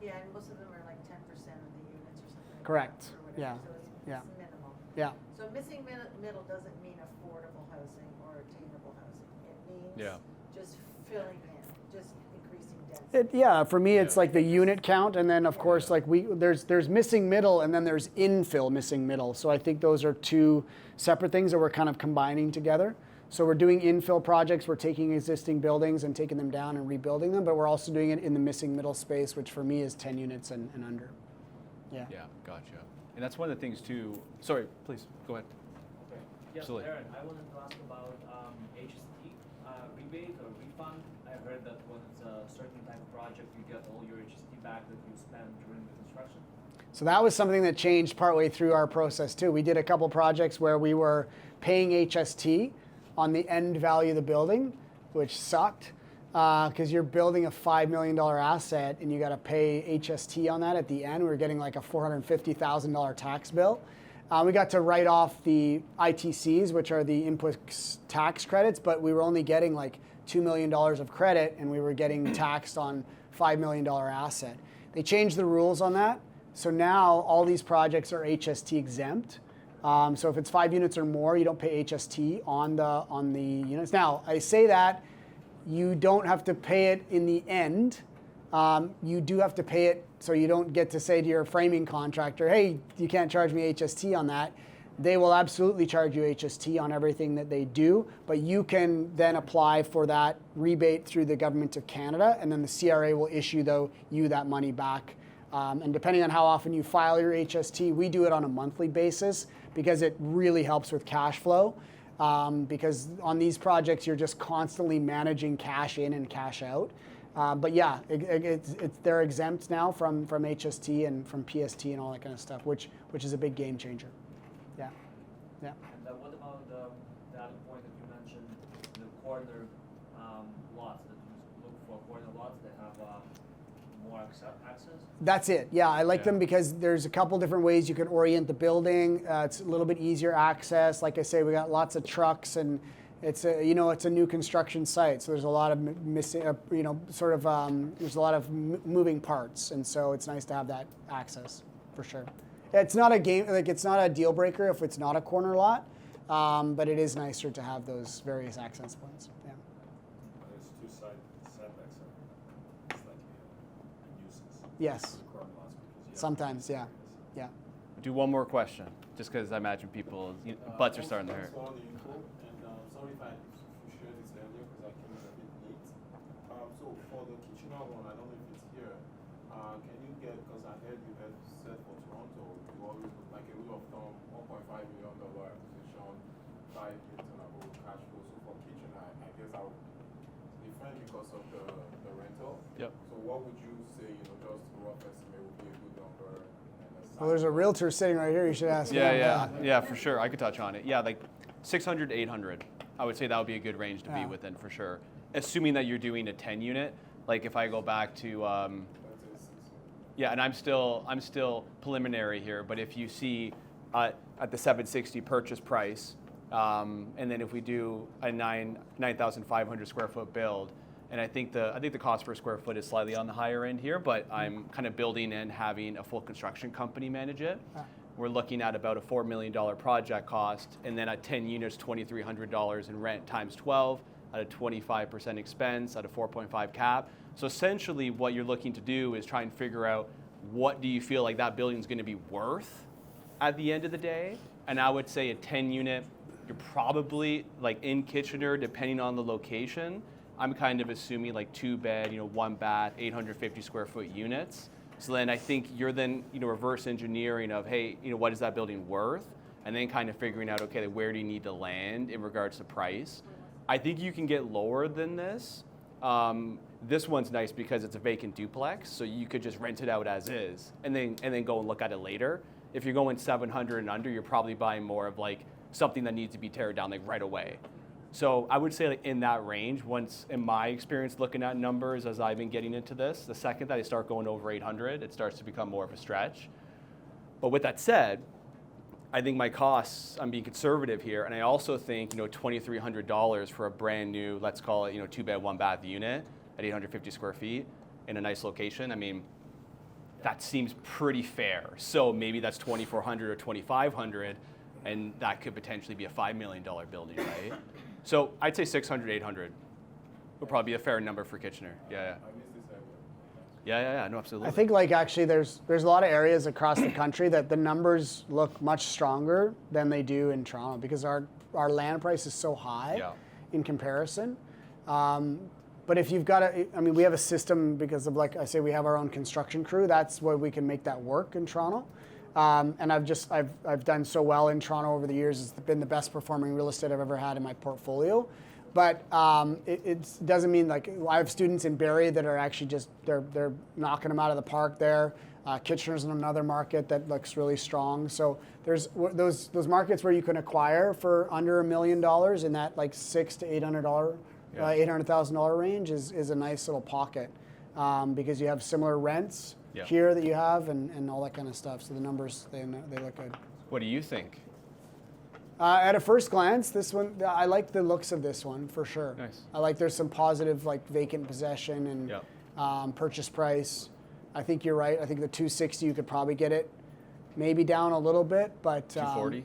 yeah, and most of them are like 10% of the units or something like Correct. that, or whatever, Yeah. so it's Yeah. minimal. Yeah. So missing middle doesn't mean affordable housing or attainable housing. It means Yeah. just filling in, just increasing density. Yeah, for me, it's Yeah. like the unit count, and then of course, like there's missing middle, and then there's infill missing middle. So I think those are two separate things that we're kind of combining together. So we're doing infill projects. We're taking existing buildings and taking them down and rebuilding them, but we're also doing it in the missing middle space, which for me is 10 units and under. Yeah. Yeah, gotcha. And that's one of the things too. Sorry, please go ahead. Okay. Yes, Absolutely. Darren, I wanted to ask about HST rebate or refund. I heard that when it's a certain type of project, you get all your HST back that you spent during the construction. So that was something that changed partway through our process too. We did a couple projects where we were paying HST on the end value of the building, which sucked because you're building a $5 million asset and you got to pay HST on that at the end. We were getting like a $450,000 tax bill. We got to write off the ITCs, which are the input tax credits, but we were only getting like $2 million of credit and we were getting taxed on $5 million asset. They changed the rules on that. So now all these projects are HST exempt. So if it's 5 units or more, you don't pay HST on the units. Now, I say that you don't have to pay it in the end. You do have to pay it, so you don't get to say to your framing contractor, hey, you can't charge me HST on that. they will absolutely charge you HST on everything that they do, but you can then apply for that rebate through the Government of Canada, and then the CRA will issue you that money back. And depending on how often you file your HST, we do it on a monthly basis because it really helps with cash flow. Because on these projects, you're just constantly managing cash in and cash out. But yeah, they're exempt now from HST and from PST and all that kind of stuff, which is a big game changer. Yeah, yeah. And what about the other point that you mentioned, the corner lots that you look for corner lots that have more access? That's it. Yeah, I like them because there's a couple different ways you can orient the building. It's a little bit easier access. Like I say, we got lots of trucks, and it's a new construction site, so there's a lot of missing. There's a lot of moving parts, and so it's nice to have that access for sure. It's not it's not a deal breaker if it's not a corner lot, but it is nicer to have those various access points. Yeah. There's two setbacks. It's like a nuisance. Yes. Sometimes, yeah. Yeah. Do one more question, just because I imagine people butts are starting to hurt. On the info, and sorry if I shared this earlier because I came in a bit late. So for the Kitchener one, I don't know if it's here. Can you get, because I heard you had said for Toronto, you always look like a rule of thumb, $1.5 million acquisition, 5 years and above cash flow. So for Kitchener, I guess I'll different because of the rental. Yep. So what would you say, just rough estimate would be a good number? Well, there's a realtor sitting right here. You should ask. Yeah, for sure. I could touch on it. Yeah, like 600 to 800. I would say that would be a good range to be within for sure. Assuming that you're doing a 10 unit. Like if I go back to, and I'm still preliminary here, but if you see at the 760 purchase price, and then if we do a 9,500 square foot build, and I think the cost per square foot is slightly on the higher end here, but I'm kind of building and having a full construction company manage it. We're looking at about a $4 million project cost, and then at 10 units, $2,300 in rent times 12 at a 25% expense at a 4.5 cap. So essentially what you're looking to do is try and figure out what do you feel like that building is going to be worth at the end of the day. And I would say a 10 unit, you're probably like in Kitchener, depending on the location, I'm kind of assuming like 2 bed, 1 bath, 850 square foot units. So then I think you're then, reverse engineering of, hey, what is that building worth? And then kind of figuring out, okay, where do you need to land in regards to price? I think you can get lower than this. This one's nice because it's a vacant duplex, so you could just rent it out as is, and then go and look at it later. If you're going 700 and under, you're probably buying more of like something that needs to be teared down like right away. So I would say like in that range, once in my experience looking at numbers as I've been getting into this, the second that I start going over 800, it starts to become more of a stretch. But with that said, I think my costs, I'm being conservative here, and I also think $2,300 for a brand new, let's call it 2 bed 1 bath unit at 850 square feet in a nice location. I mean, that seems pretty fair. So maybe that's 2,400 or 2,500, and that could potentially be a $5 million building, right? So I'd say 600, 800 would probably be a fair number for Kitchener. Yeah. No, absolutely. I think actually there's a lot of areas across the country that the numbers look much stronger than they do in Toronto because our land price is so high in comparison. But if you've got we have a system because of, like I say, we have our own construction crew. That's where we can make that work in Toronto. And I've done so well in Toronto over the years. It's been the best performing real estate I've ever had in my portfolio. But it doesn't mean I have students in Barrie that are actually just they're knocking them out of the park there. Kitchener's in another market that looks really strong. So there's those markets where you can acquire for under $1 million in that $600,000 to $800,000 range is a nice little pocket because you have similar rents here that you have and all that kind of stuff. So the numbers they look good. What do you think? At a first glance, this one, I like the looks of this one for sure. Nice. I like there's some positive vacant possession and purchase price. I think you're right. I think the 260 you could probably get it maybe down a little bit, but 240.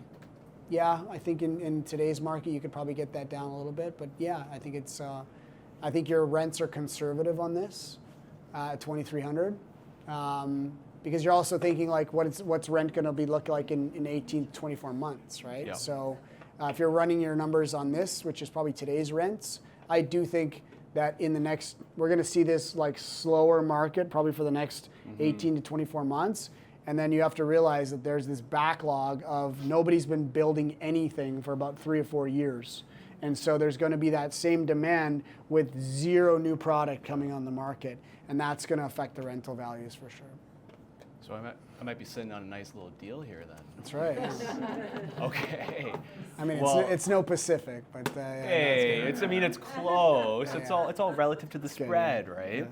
Yeah, I think in today's market you could probably get that down a little bit, but yeah, I think it's. I think your rents are conservative on this at 2,300. because you're also thinking like what's rent going to be look like in 18 to 24 months, right? Yeah. So if you're running your numbers on this, which is probably today's rents, I do think that in the next, we're going to see this like slower market probably for the next 18 to 24 months. And then you have to realize that there's this backlog of nobody's been building anything for about 3 or 4 years. And so there's going to be that same demand with zero new product coming on the market. And that's going to affect the rental values for sure. So I might be sitting on a nice little deal here then. That's right. Okay. I mean, Well, it's no Pacific, but hey, it's close. Yeah, It's all relative to the good, spread, yeah.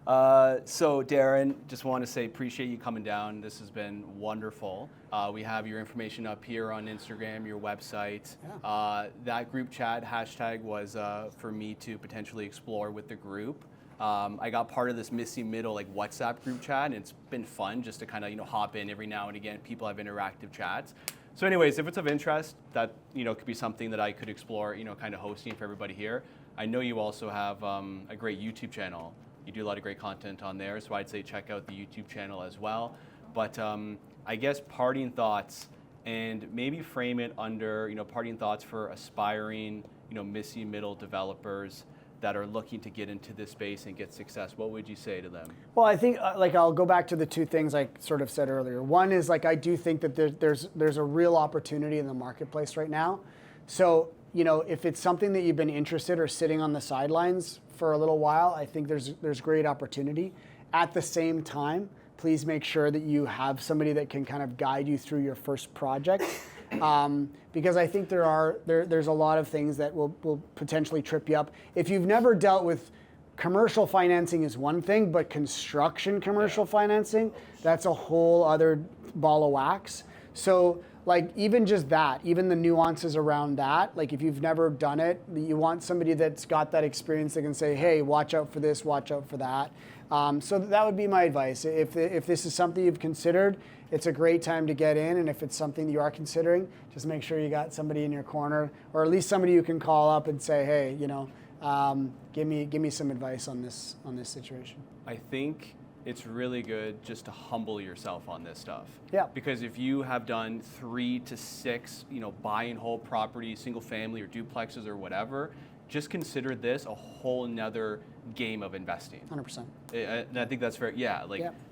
right? So Darren, just want to say appreciate you coming down. This has been wonderful. We have your information up here on Instagram, your website. Yeah. That group chat hashtag was for me to potentially explore with the group. I got part of this Missy Middle like WhatsApp group chat, and it's been fun just to kind of hop in every now and again. People have interactive chats. So anyways, if it's of interest, that could be something that I could explore, kind of hosting for everybody here. I know you also have a great YouTube channel. You do a lot of great content on there, so I'd say check out the YouTube channel as well. But I guess parting thoughts, and maybe frame it under parting thoughts for aspiring Missy Middle developers that are looking to get into this space and get success. What would you say to them? Well, I think I'll go back to the two things I sort of said earlier. One is I do think that there's a real opportunity in the marketplace right now. So if it's something that you've been interested or sitting on the sidelines for a little while, I think there's great opportunity. At the same time, please make sure that you have somebody that can kind of guide you through your first project. Because I think there's a lot of things that will potentially trip you up. If you've never dealt with commercial financing is one thing, but construction commercial financing, that's a whole other ball of wax. So even just that, even the nuances around that, if you've never done it, you want somebody that's got that experience that can say, hey, watch out for this, watch out for that. So that would be my advice. If this is something you've considered, it's a great time to get in. And if it's something that you are considering, just make sure you got somebody in your corner, or at least somebody you can call up and say, hey, give me some advice on this situation. I think it's really good just to humble yourself on this stuff. Yeah. Because if you have done 3 to 6, buy and hold properties, single family or duplexes or whatever, just consider this a whole nother game of investing. 100%. And I think that's fair. Yeah.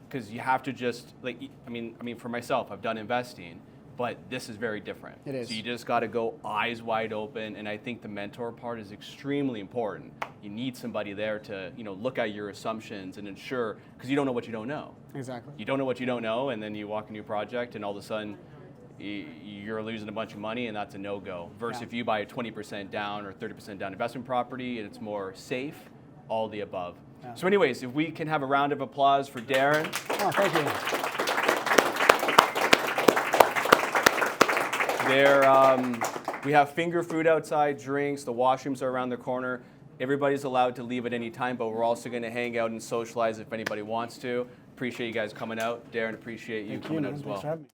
Because you have to just I mean, for myself, I've done investing, but this is very different. It is. So you just got to go eyes wide open, and I think the mentor part is extremely important. You need somebody there to look at your assumptions and ensure, because you don't know what you don't know. Exactly. You don't know what you don't know, and then you walk into a project, and all of a sudden you're losing a bunch of money, and that's a no-go. Versus if you buy a 20% down or 30% down investment property, and it's more safe, all the above. Yeah. So anyways, if we can have a round of applause for Darren. Oh, thank you. We have finger food outside, drinks, the washrooms are around the corner. Everybody's allowed to leave at any time, but we're also going to hang out and socialize if anybody wants to. Appreciate you guys coming out. Darren, appreciate you coming out as well. Thanks for having me.